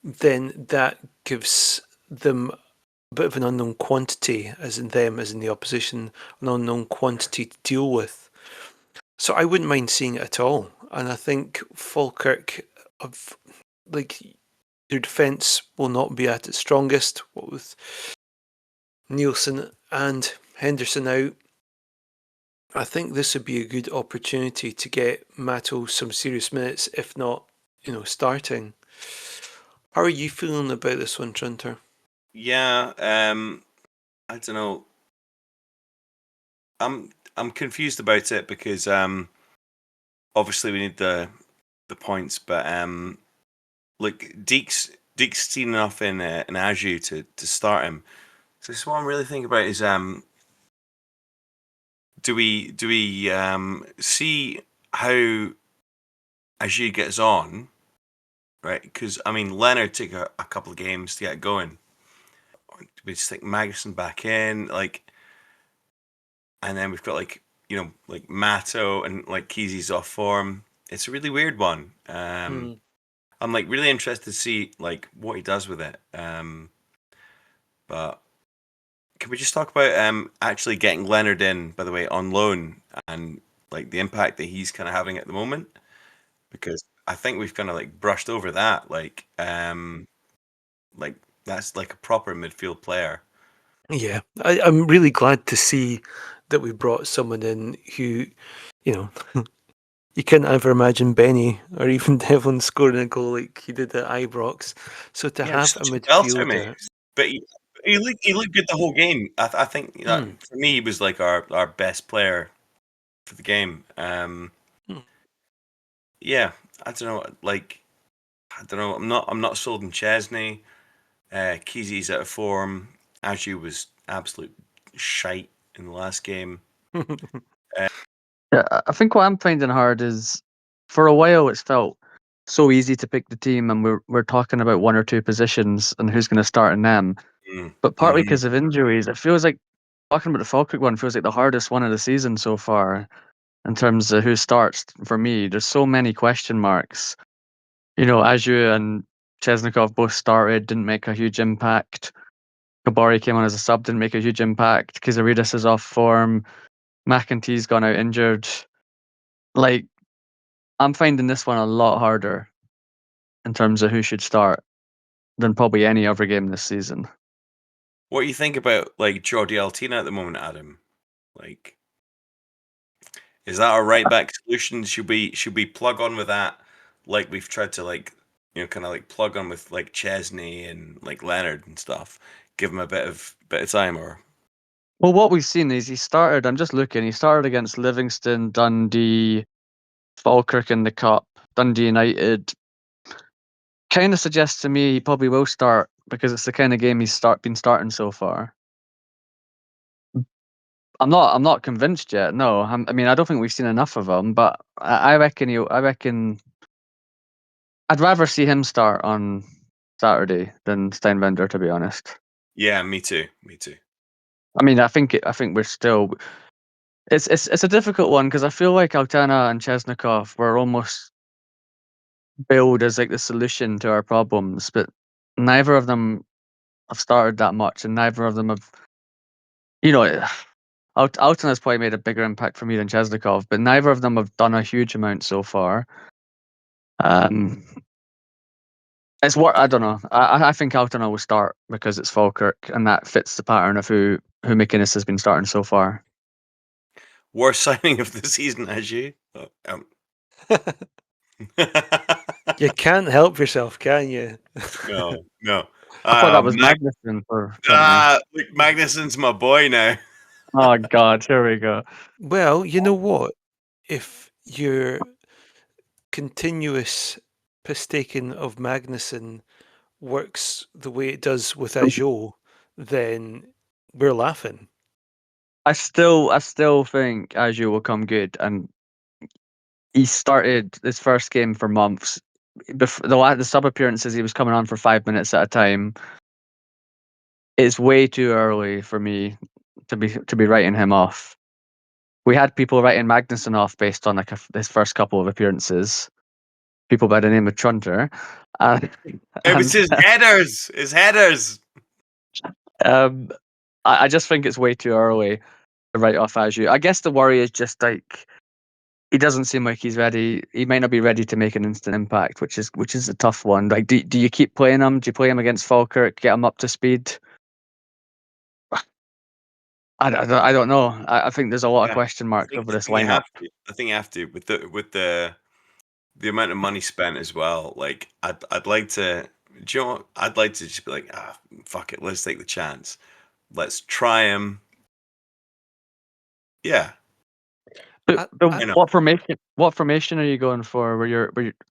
then that gives them a bit of an unknown quantity, as in the opposition, an unknown quantity to deal with. So I wouldn't mind seeing it at all. And I think Falkirk, their defence will not be at its strongest. What with Nielsen and Henderson out, I think this would be a good opportunity to get Matto some serious minutes, if not, starting. How are you feeling about this one, Trunter? Yeah, I don't know. I'm confused about it because obviously we need the points, but like Deek's seen enough in Aju to start him. So what I'm really thinking about is do we see how Aju gets on, right? Because I mean Leonard took a couple of games to get going. We stick Magnuson back in, and then we've got like Matto and like Kesey's off form. It's a really weird one. I'm like really interested to see like what he does with it. But can we just talk about actually getting Leonard in, by the way, on loan, and like the impact that he's kind of having at the moment? Because I think we've kind of like brushed over that. Like that's like a proper midfield player. Yeah, I'm really glad to see that we brought someone in who, you couldn't ever imagine Benny or even Devlin scoring a goal like he did at Ibrox. So to have a midfielder, but he looked good the whole game. I think that for me he was like our best player for the game. Yeah, I don't know. Like I don't know. I'm not sold on Chesney. Kesey's out of form. Aju was absolute shite in the last game. Yeah, I think what I'm finding hard is, for a while it's felt so easy to pick the team, and we're talking about one or two positions and who's going to start in them. But partly because of injuries, it feels like talking about the Falkirk one feels like the hardest one of the season so far in terms of who starts. For me, there's so many question marks. Aju and Chesnikov both started, didn't make a huge impact. Kabari came on as a sub, didn't make a huge impact. Kizaridis is off form. McEntee's gone out injured. Like, I'm finding this one a lot harder in terms of who should start than probably any other game this season. What do you think about like Jordi Altina at the moment, Adam? Like, is that a right back solution? Should we plug on with that? Like we've tried to kind of like plug on with like Chesney and like Leonard and stuff. Give him a bit of time, or Well, what we've seen is he started. I'm just looking. He started against Livingston, Dundee, Falkirk in the cup, Dundee United. Kind of suggests to me he probably will start because it's the kind of game he's been starting so far. I'm not convinced yet. No, I mean I don't think we've seen enough of him, but I reckon I'd rather see him start on Saturday than Steinbender, to be honest. yeah, me too. I mean, I think we're still. It's a difficult one because I feel like Altana and Chesnikov were almost billed as like the solution to our problems, but neither of them have started that much, and neither of them have. You know, Altana's probably made a bigger impact for me than Chesnikov, but neither of them have done a huge amount so far. It's what I don't know. I think Altona will start because it's Falkirk, and that fits the pattern of who McInnes has been starting so far. Worst signing of the season, as you. You can't help yourself, can you? No. I thought that was Magnuson for 20. Look, Magnuson's my boy now. Oh God, here we go. Well, you know what? If your continuous pistaking of Magnuson works the way it does with Ajot, then we're laughing. I still think Azure will come good, and he started his first game for months. Before the sub appearances, he was coming on for 5 minutes at a time. It's way too early for me to be writing him off. We had people writing Magnuson off based on his first couple of appearances. People by the name of Trunter. It was his headers. His headers. I just think it's way too early to write off Azure. I guess the worry is just like he doesn't seem like he's ready. He might not be ready to make an instant impact, which is a tough one. Like, do you keep playing him? Do you play him against Falkirk? Get him up to speed? I don't know. I think there's a lot of question marks over this lineup. I think you have to with the amount of money spent as well. Like I'd like to. Do you know what? I'd like to just be like, fuck it, let's take the chance. Let's try him. Yeah. But what formation? What formation are you going for?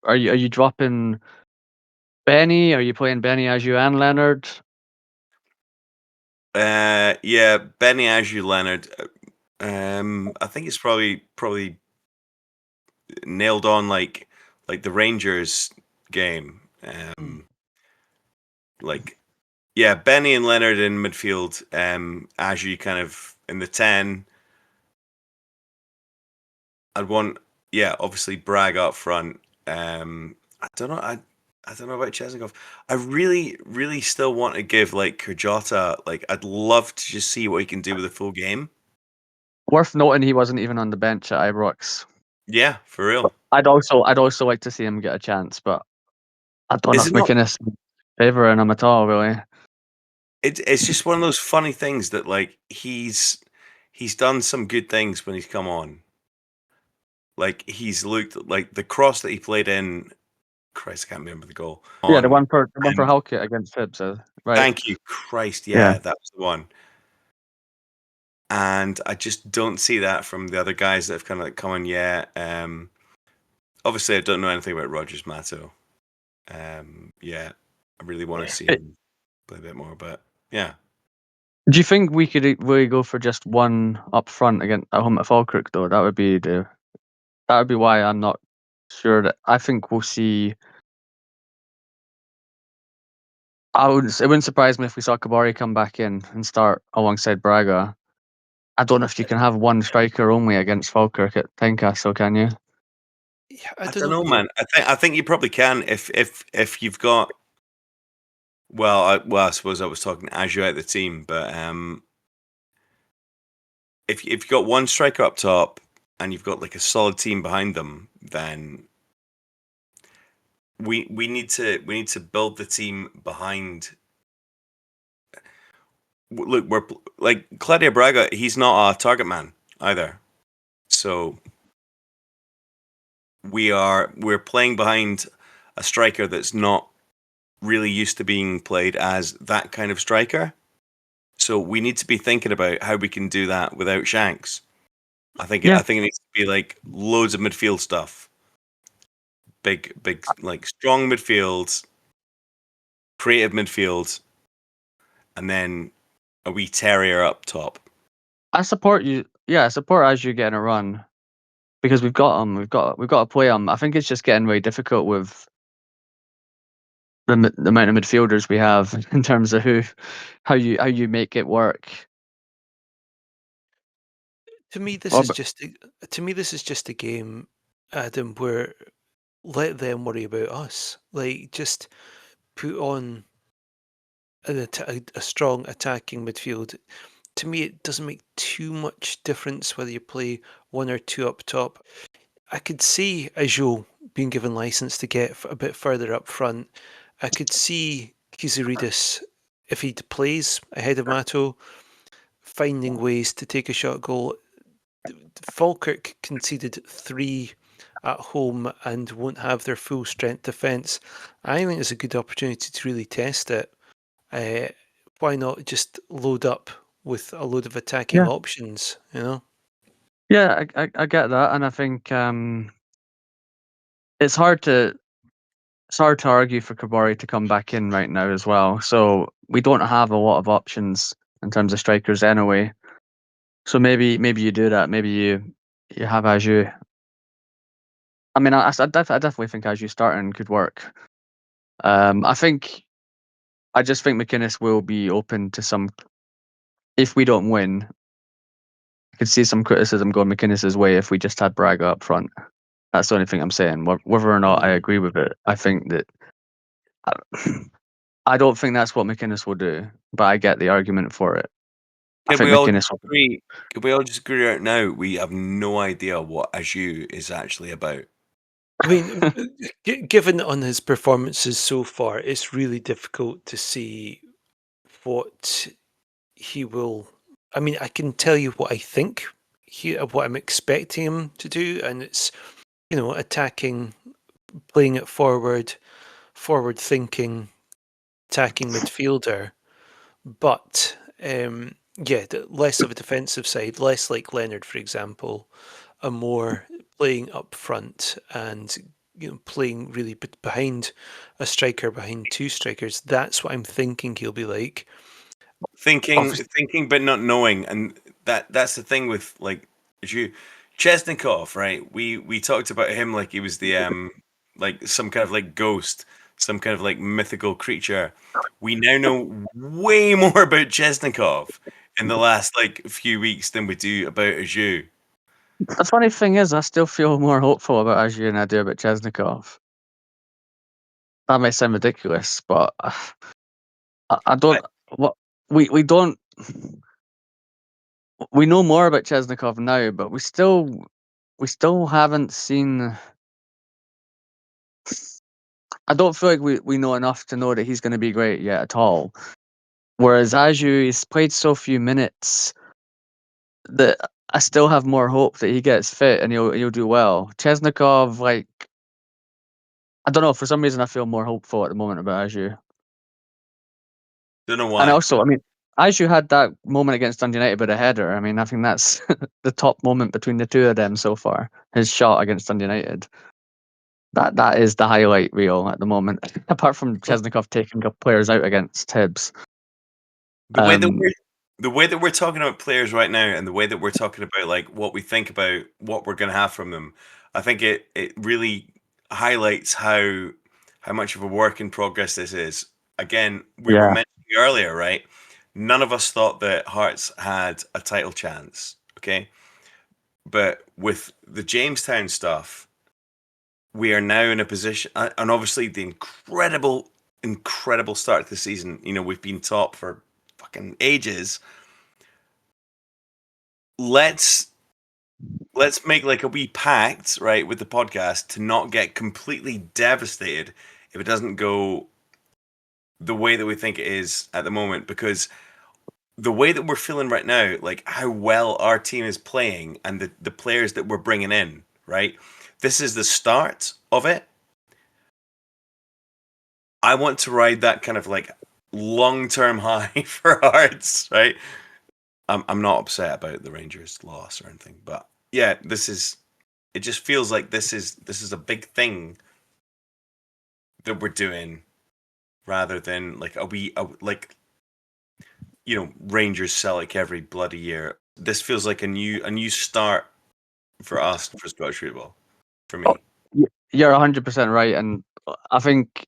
Are you dropping Benny? Are you playing Benny, Aju, and Leonard? Yeah, Benny, Aju, Leonard. I think it's probably nailed on like the Rangers game. Like, yeah, Benny and Leonard in midfield. Aju kind of in the 10. I'd want, obviously Bragg up front. I don't know. I don't know about Chesnikov. I really, really still want to give like Kurjota. Like, I'd love to just see what he can do with a full game. Worth noting, he wasn't even on the bench at Ibrox. Yeah, for real. I'd also like to see him get a chance, but I don't know if McInnes favouring him at all, really. It's just one of those funny things that like he's done some good things when he's come on. Like he's looked like the cross that he played in. Christ, I can't remember the goal. Yeah, the one for Halkett against Hibs, right? Thank you, Christ. Yeah, that was the one. And I just don't see that from the other guys that have kind of like come on yet. Obviously, I don't know anything about Rogers Matto. I really want to see him play a bit more, but yeah. Do you think we could really go for just one up front at home at Falkirk though? That would be why I'm not sure that I think we'll see. It wouldn't surprise me if we saw Kabari come back in and start alongside Braga. I don't know if you can have one striker only against Falkirk at Tynecastle, can you? Yeah, I don't know, man. I think you probably can if you've got. Well, I suppose I was talking Aju out the team, but if you've got one striker up top and you've got like a solid team behind them, then we need to build the team behind. look, we're like Claudio Braga. He's not a target man either, so we're playing behind a striker that's not really used to being played as that kind of striker. So we need to be thinking about how we can do that without Shanks. I think it needs to be like loads of midfield stuff, big like strong midfield, creative midfield, and then a wee terrier up top. I support you. Yeah, I support as you getting a run because we've got him. We've got to play him. I think it's just getting very difficult with the amount of midfielders we have in terms of how you make it work. To me, this Well, is but- just a game, Adam, where let them worry about us. Like, just put on a strong attacking midfield. To me, it doesn't make too much difference whether you play one or two up top. I could see Ajo being given license to get a bit further up front. I could see Kiziridis, if he plays ahead of Mato, finding ways to take a shot goal. Falkirk conceded 3 at home and won't have their full strength defence. I think it's a good opportunity to really test it. Why not just load up with a load of attacking Yeah. options, you know? Yeah, I get that, and I think it's hard to argue for Kabori to come back in right now as well. So we don't have a lot of options in terms of strikers anyway. So maybe you do that. Maybe you have Aju. I mean, I definitely think Aju starting could work. I just think McInnes will be open to some. If we don't win, I could see some criticism going McInnes's way if we just had Braga up front. That's the only thing I'm saying. Whether or not I agree with it, I think that I don't think that's what McInnes will do, but I get the argument for it. I Can think we all McInnes just agree? Can we all just agree right now? We have no idea what Aju is actually about. I mean, given on his performances so far, it's really difficult to see what he will. I mean, I can tell you what I think what I'm expecting him to do, and it's attacking, playing it forward thinking, attacking midfielder. But yeah, less of a defensive side, less like Leonard, for example, a more playing up front and playing really behind a striker, behind two strikers. That's what I'm thinking he'll be like. Thinking, but not knowing, and that's the thing with like you, Chesnikov, right? We talked about him like he was the like some kind of like ghost, some kind of like mythical creature. We now know way more about Chesnikov in the last like few weeks than we do about Aju. The funny thing is, I still feel more hopeful about Aju than I do about Chesnikov. That may sound ridiculous, but I don't. What we don't. We know more about Chesnikov now, but we still haven't seen. I don't feel like we know enough to know that he's going to be great yet at all. Whereas Aju, he's played so few minutes that I still have more hope that he gets fit and he'll do well. Chesnikov, like, I don't know, for some reason I feel more hopeful at the moment about Aju. Don't know why. And also, I mean, Aju had that moment against Dundee United with a header. I mean, I think that's the top moment between the two of them so far. His shot against Dundee United. That is the highlight reel at the moment. Apart from Chesnikov taking up players out against Hibs. The way that we're talking about players right now, and the way that we're talking about like what we think about what we're going to have from them, I think it really highlights how much of a work in progress this is. Again, we were Yeah. mentioning earlier, right? None of us thought that Hearts had a title chance. Okay, but with the Jamestown stuff, we are now in a position, and obviously the incredible start to the season. You know, we've been top for fucking ages. Let's make like a wee pact, right, with the podcast to not get completely devastated if it doesn't go the way that we think it is at the moment, because the way that we're feeling right now, like how well our team is playing and the players that we're bringing in, right? This is the start of it. I want to ride that kind of like long-term high for Hearts, right? I'm not upset about the Rangers loss or anything, but yeah, it just feels like this is a big thing that we're doing rather than like like Rangers sell like every bloody year. This feels like a new start for us for Scottish football, for me. You're 100% right, and I think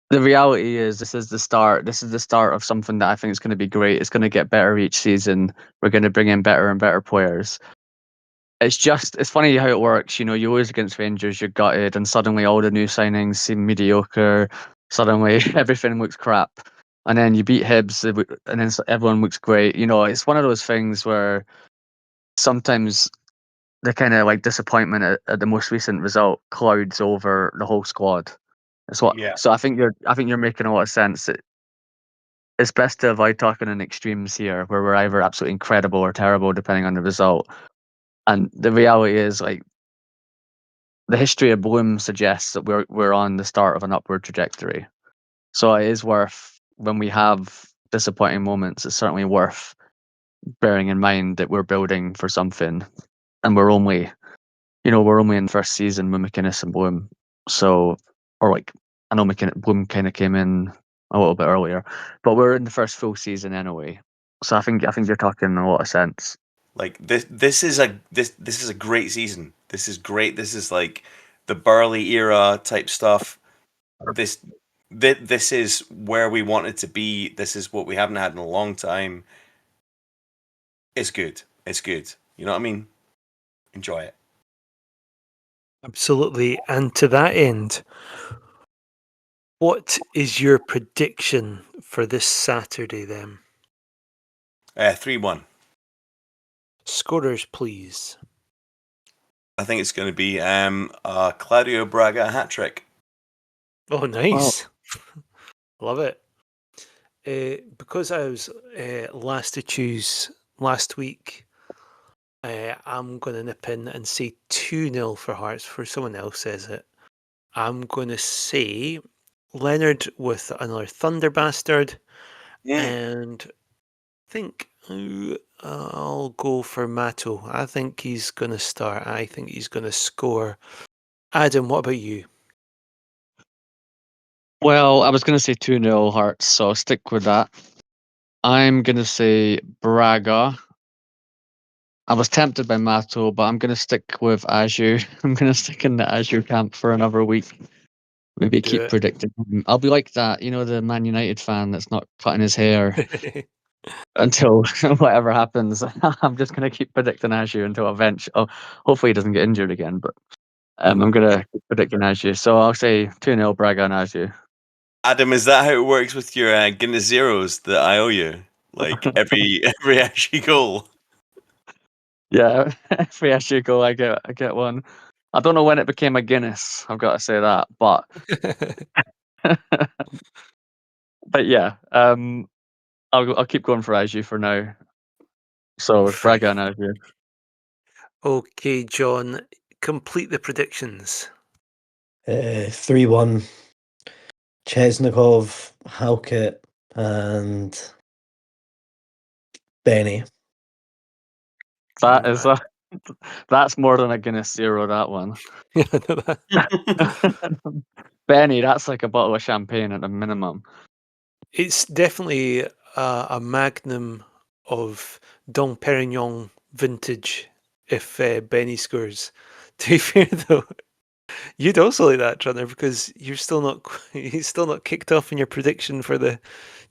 the reality is this is the start. This is the start of something that I think is going to be great. It's going to get better each season. We're going to bring in better and better players. It's funny how it works. You lose against Rangers, you're gutted, and suddenly all the new signings seem mediocre. Suddenly everything looks crap, and then you beat Hibs, and then everyone looks great. It's one of those things where sometimes the kind of like disappointment at the most recent result clouds over the whole squad. Yeah. So I think you're making a lot of sense. It's best to avoid talking in extremes here, where we're either absolutely incredible or terrible, depending on the result. And the reality is, like, the history of Bloom suggests that we're on the start of an upward trajectory. So it is worth, when we have disappointing moments, it's certainly worth bearing in mind that we're building for something, and we're only in the first season with McInnes and Bloom. So, or like, I know Bloom kind of came in a little bit earlier, but we're in the first full season anyway. So I think you're talking a lot of sense. Like this is a great season. This is great. This is like the Burley era type stuff. This is where we wanted to be. This is what we haven't had in a long time. It's good. It's good. You know what I mean? Enjoy it. Absolutely. And to that end, what is your prediction for this Saturday then? 3-1. Scorers, please. I think it's going to be Claudio Braga hat trick. Oh, nice. Love it. Because I was last to choose last week, I'm going to nip in and say 2-0 for Hearts before someone else says it. I'm going to say Leonard with another Thunder Bastard, and I think I'll go for Mato. I think he's going to start. I think he's going to score. Adam, what about you? Well, I was going to say 2-0 Hearts, so I'll stick with that. I'm going to say Braga. I was tempted by Mato, but I'm going to stick with Aju. I'm going to stick in the Aju camp for another week. Maybe Do keep it. predicting him. I'll be like that, the Man United fan that's not cutting his hair until whatever happens. I'm just going to keep predicting Aju until eventually. Oh, hopefully he doesn't get injured again, but I'm going to keep predicting Aju. So I'll say 2-0 Braga and Aju. Adam, is that how it works with your Guinness Zeros that I owe you? Like every actually goal. Yeah, every Aju goal I get one. I don't know when it became a Guinness. I've got to say that, but but yeah, I'll keep going for Aju for now. So Very Braga and Aju. Okay, John, complete the predictions. 3-1. Chesnikov, Halkett, and Benny. That is that's more than a Guinness Zero. That one. Benny, that's like a bottle of champagne at a minimum. It's definitely a magnum of Dom Perignon vintage if Benny scores. To be fair, though, you'd also like that, Trunner, because he's still not kicked off in your prediction for the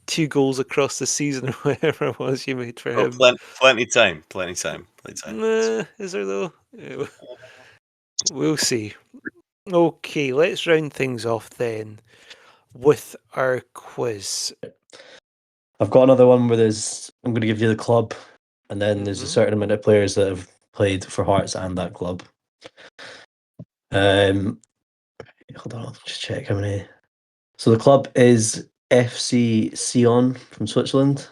2 goals across the season or whatever it was you made for Oh, him. plenty time. Is there though? We'll see. Okay, let's round things off then with our quiz. I've got another one where I'm going to give you the club, and then there's a Mhm. certain amount of players that have played for Hearts and that club. Hold on, I'll just check how many. So the club is FC Sion from Switzerland.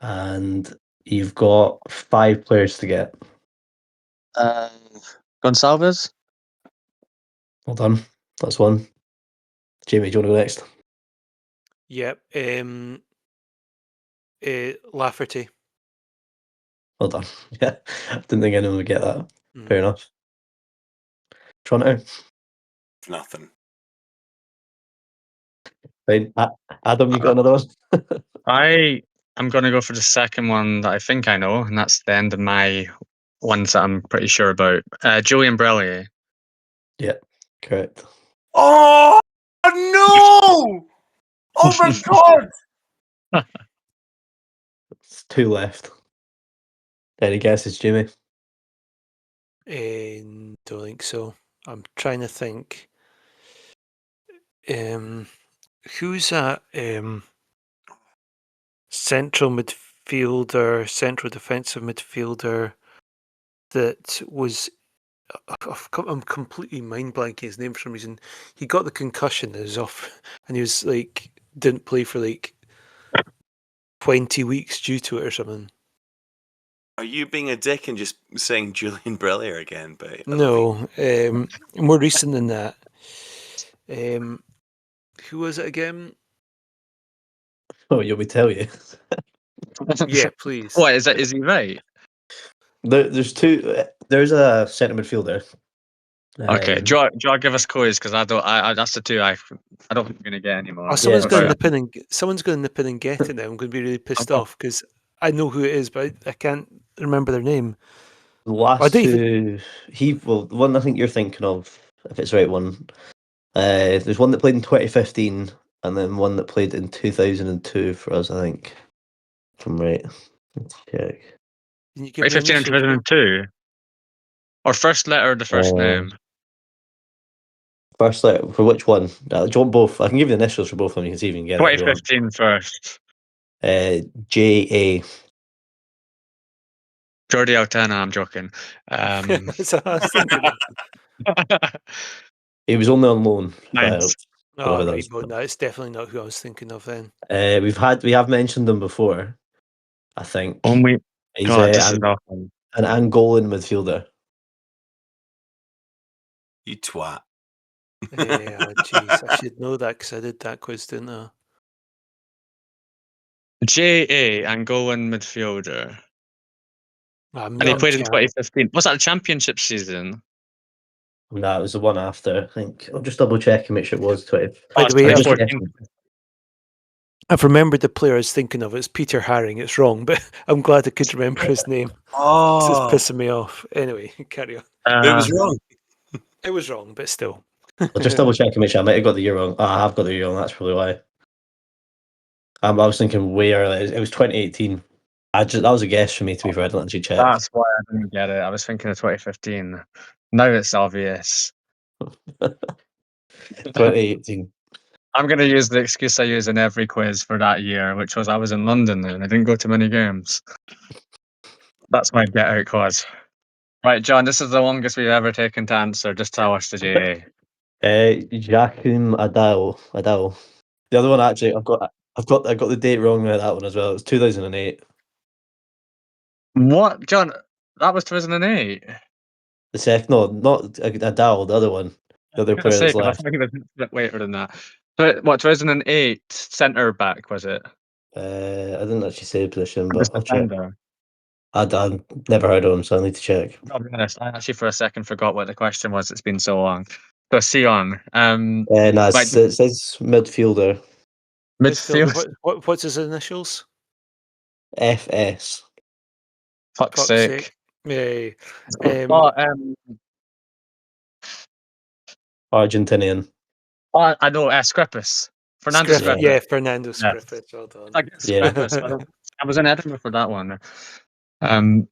And you've got 5 players to get. Gonçalves. Well done. That's one. Jamie, do you want to go next? Yep. Lafferty. Well done. Yeah, didn't think anyone would get that. Mm. Fair enough. Toronto. Nothing. Fine. Adam, you got another one? I'm going to go for the second one that I think I know, and that's the end of my ones that I'm pretty sure about. Julian Brellier. Yeah, correct. Oh no! Oh my god! It's 2 left. Any guesses, Jamie? Don't think so. I'm trying to think. Who's that? Central midfielder, central defensive midfielder that was. I'm completely mind blanking his name for some reason. He got the concussion and was off, and he was like didn't play for like 20 weeks due to it or something. Are you being a dick and just saying Julian Brellier again? But No, more recent than that. Who was it again? Oh, you want me to tell you? Yeah, please. What is that? Is he right? There's 2. There's a centre midfielder. Okay, do you give us clues? Because I don't. I that's the 2 I don't think we're going to get anymore. Oh, someone's Yeah, going to sorry. nip in and someone's going to nip in and get it now. I'm going to be really pissed Okay. off because I know who it is, but I can't remember their name. The I last don't even. 2, the one I think you're thinking of, if it's the right one, there's one that played in 2015 and then one that played in 2002 for us, I think. If I'm right. Let's check. Can you give me 2015 and initials? 2002. Or first letter of the first name. First letter, for which one? Do you want both? I can give you the initials for both of them, you can see if you can get it if you want. 2015 first. J.A. Jordi Altena, I'm joking. That's what I was thinking of. He was only on loan. Nice. Don't know Oh, who that right, was. but no, it's definitely not who I was thinking of then. We have mentioned him before, I think. Oh my He's God, this is awful. an Angolan midfielder. you twat. Oh, jeez, I should know that because I did that quiz, didn't I? J.A. Angolan midfielder. I'm And he not played in Jack. 2015. Was that a championship season? No, it was the one after, I think. I'll just double check and make sure it was 20. By the way, I'm just 2014. guessing. I've remembered the player I was thinking of. It's Peter Haring. It's wrong, but I'm glad I could remember his name. This is Oh, pissing me off. Anyway, carry on. it was wrong. It was wrong, but still. I'll just double check and make sure. I might have got the year wrong. I have got the year wrong, that's probably why. I was thinking way earlier. It was 2018. That was a guess for me, to be fair. I didn't actually check. That's why I didn't get it. I was thinking of 2015. Now it's obvious. 2018. I'm going to use the excuse I use in every quiz for that year, which was I was in London then. I didn't go to many games. That's my get out clause. Right, John, this is the longest we've ever taken to answer. Just tell us the GA. Joachim Adao. The other one actually, I got the date wrong with that one as well. It was 2008. What? John, that was 2008. The second, no, not Adao, the other one, the other I'm going to player say, that's because I left. think it was a bit later than that. But what, 2008 centre back, was it? I didn't actually say the position, Or just but I'll check. defender? I've never heard of him, so I need to check. I'll be honest, I actually for a second forgot what the question was. It's been so long. So, Sion. No, Right, it says midfielder. midfield. What's his initials? FS. Fuck's Fuck's sake. sake. Yeah. Argentinian. I know, Scripus. Fernando Scriff, Scripus. yeah, Fernando Yeah. Scriffit. Well done. I guess Yeah. Scripus. I was in Edinburgh for that one. I'm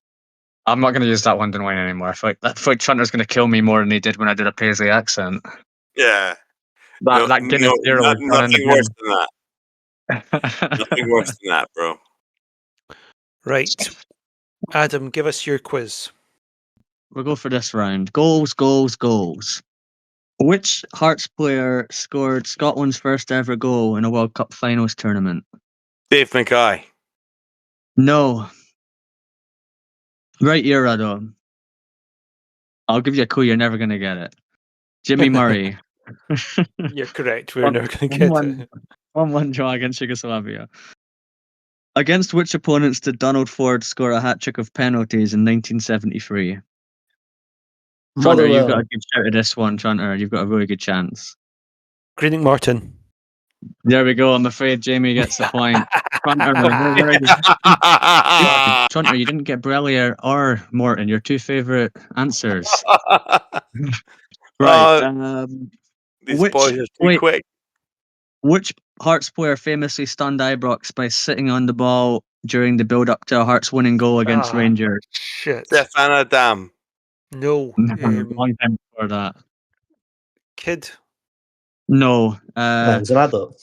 not going to use that London wine anymore. I feel like Trunter's going to kill me more than he did when I did a Paisley accent. Yeah. That Guinness Zero was done in the Nothing worse than that. Nothing worse than that, bro. Right. Adam, give us your quiz. We'll go for this round. Goals, goals, goals. Which Hearts player scored Scotland's first ever goal in a World Cup finals tournament? Dave Mackay. No. Right era, though. I'll give you a clue, you're never going to get it. Jimmy Murray. You're correct. We're never going to get it. 1-1 draw against Yugoslavia. Against which opponents did Donald Ford score a hat-trick of penalties in 1973? Trunter, you've got a good shout at this one, Trunter. You've got a really good chance. Greenock Martin. There we go. I'm afraid Jamie gets the point. Trunter, Trunter, you didn't get Brellier or Morton, your two favourite answers. Right. These boys are too quick. Which Hearts player famously stunned Ibrox by sitting on the ball during the build-up to a Hearts winning goal against Rangers? Shit. Stefan Adam. No. Long time before that. Kid. No. No, it was an adult.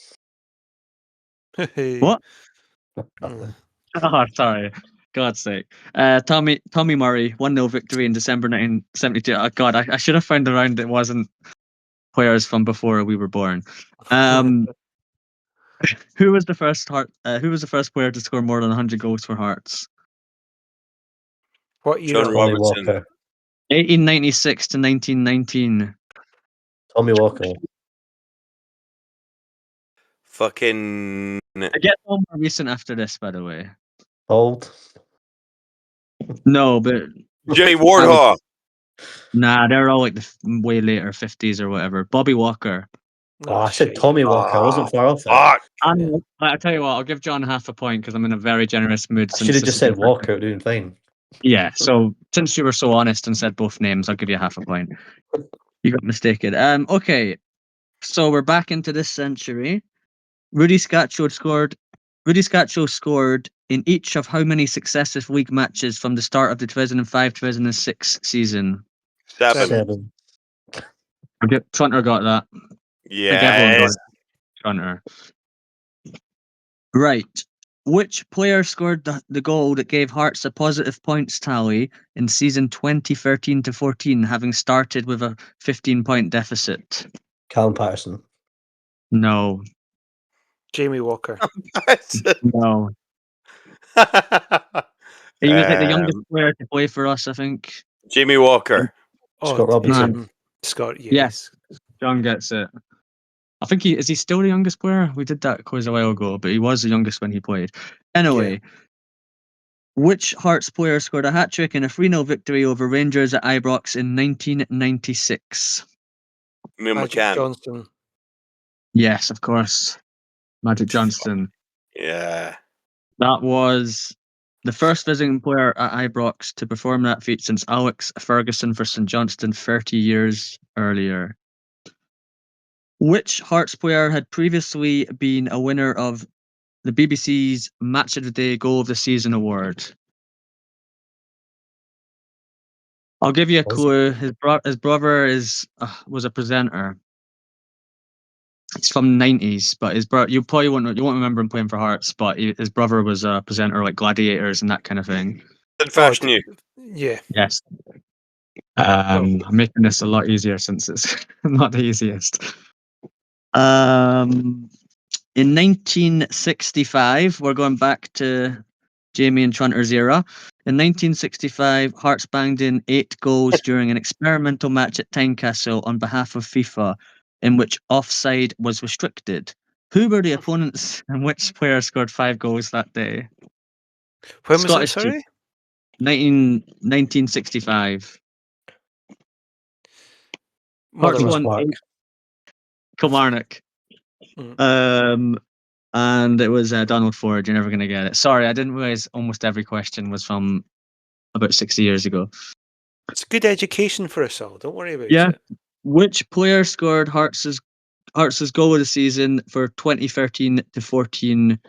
What? Nothing. Oh, sorry. God's sake. Tommy Murray, 1-0 victory in December 1972. Oh, God, I should have found a round that wasn't players from before we were born. Who was the first player to score more than 100 goals for Hearts? What year? John Tommy Robertson. Walker. 1896 to 1919. Tommy Walker. Fucking. I get one more recent after this, by the way. Old. No, but Jimmy Wardhaw. nah, they're all like the way later 50s or whatever. Bobby Walker. Oh, I said Tommy Walker. I wasn't far off it. Fuck. I'll tell you what, I'll give John half a point because I'm in a very generous mood. I should have just said Walker. We're doing fine. Yeah, so since you were so honest and said both names, I'll give you half a point. You got mistaken. Okay, so we're back into this century. Rudy Scatcho scored in each of how many successive league matches from the start of the 2005-2006 season? 7. Trunter got that. Yes. I think everyone got it. Trunter. Right. Which player scored the goal that gave Hearts a positive points tally in season 2013-14, having started with a 15-point deficit? Callum Patterson. No. Jamie Walker. No. He was like the youngest player to play for us, I think. Jamie Walker. Scott Robinson. Scott, yes. John gets it. I think is he still the youngest player? We did that quiz a while ago, but he was the youngest when he played. Anyway, which Hearts player scored a hat-trick in a 3-0 victory over Rangers at Ibrox in 1996? Magic Johnson. Yes, of course. Magic Johnson. Yeah. That was the first visiting player at Ibrox to perform that feat since Alex Ferguson for St Johnstone 30 years earlier. Which Hearts player had previously been a winner of the BBC's Match of the Day Goal of the Season award? I'll give you a clue. His brother was a presenter. It's from the 90s, but his brother, you won't remember him playing for Hearts, but his brother was a presenter like Gladiators and that kind of thing. Fashion you. Yeah. Yes. I'm making this a lot easier since it's not the easiest. In 1965, we're going back to Jamie and Trunter's era. In 1965, Hearts banged in 8 goals during an experimental match at Tynecastle on behalf of FIFA, in which offside was restricted. Who were the opponents and which player scored 5 goals that day? When was that, sorry? 1965. Hearts won 8. Kilmarnock. And it was Donald Ford. You're never going to get it. Sorry, I didn't realize almost every question was from about 60 years ago. It's good education for us all. Don't worry about it. Which player scored Hearts' goal of the season for 2013-14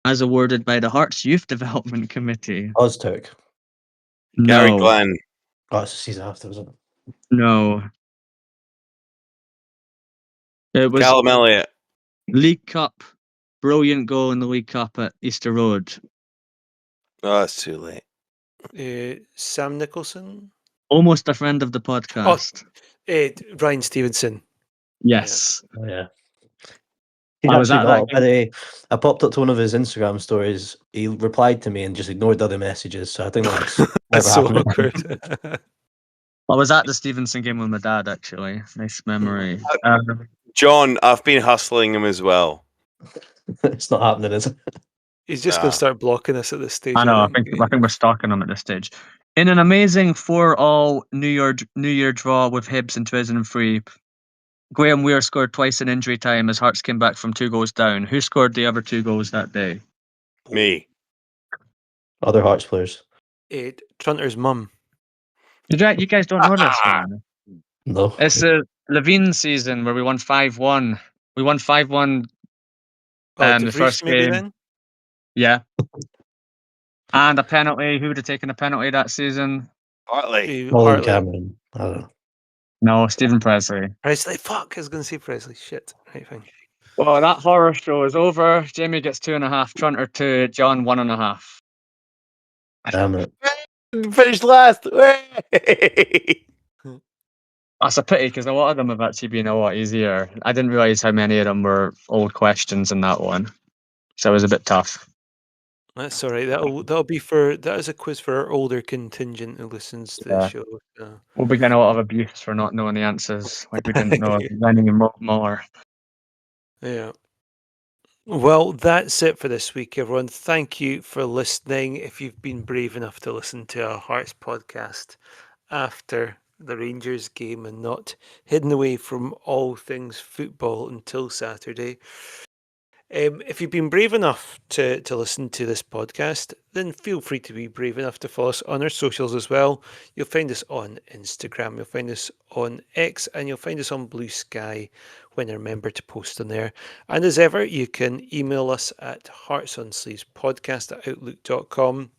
as awarded by the Hearts Youth Development Committee? Ozturk. Gary Glenn. Oh, it's the season after, wasn't it? No. It was Callum Elliott. League Cup. Brilliant goal in the League Cup at Easter Road. Oh, it's too late. Sam Nicholson? Almost a friend of the podcast. Ryan Stevenson. Yes. Oh, yeah. He's I was actually at that not. By the way, I popped up to one of his Instagram stories. He replied to me and just ignored the other messages. So I think that's That's never so happened. awkward. I was at the Stevenson game with my dad, actually. Nice memory. John, I've been hustling him as well. It's not happening, is it? He's just going Nah. to start blocking us at this stage. I know. I think. think we're stalking him at this stage. In an amazing 4-all New Year draw with Hibs in 2003, Graham Weir scored twice in injury time as Hearts came back from 2 goals down. Who scored the other 2 goals that day? Me. Other Hearts players. Trunter's mum. You guys don't know this one. No. It's the Levine season where we won 5-1. We won 5-1 Oh, the DeVries first maybe game. then? Yeah. And a penalty. Who would have taken a penalty that season? Hartley. Nolan Hartley. Cameron. I don't know. No, Stephen Presley. Presley. Fuck, I was going to say Presley. Shit. Right, fine. Well, that horror show is over. Jamie gets 2.5, Trunter 2, John 1.5. Damn it. Finished last. Way! That's a pity because a lot of them have actually been a lot easier. I didn't realise how many of them were old questions in that one. So it was a bit tough. That's all right. That is a quiz for our older contingent who listens to the Yeah. show. So. We'll be getting a lot of abuse for not knowing the answers. Like we didn't know any more. Yeah. Well, that's it for this week, everyone. Thank you for listening. If you've been brave enough to listen to our Hearts podcast after the Rangers game and not hidden away from all things football until Saturday. If you've been brave enough to listen to this podcast, then feel free to be brave enough to follow us on our socials as well. You'll find us on Instagram, you'll find us on X, and you'll find us on Blue Sky when I remember to post on there. And as ever, you can email us at heartsonsleevespodcast@outlook.com.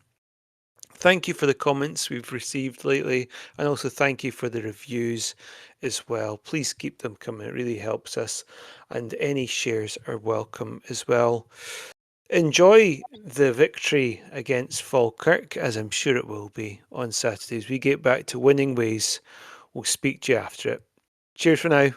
Thank you for the comments we've received lately, and also thank you for the reviews as well. Please keep them coming, it really helps us, and any shares are welcome as well. Enjoy the victory against Falkirk, as I'm sure it will be on Saturday. As we get back to winning ways, we'll speak to you after it. Cheers for now.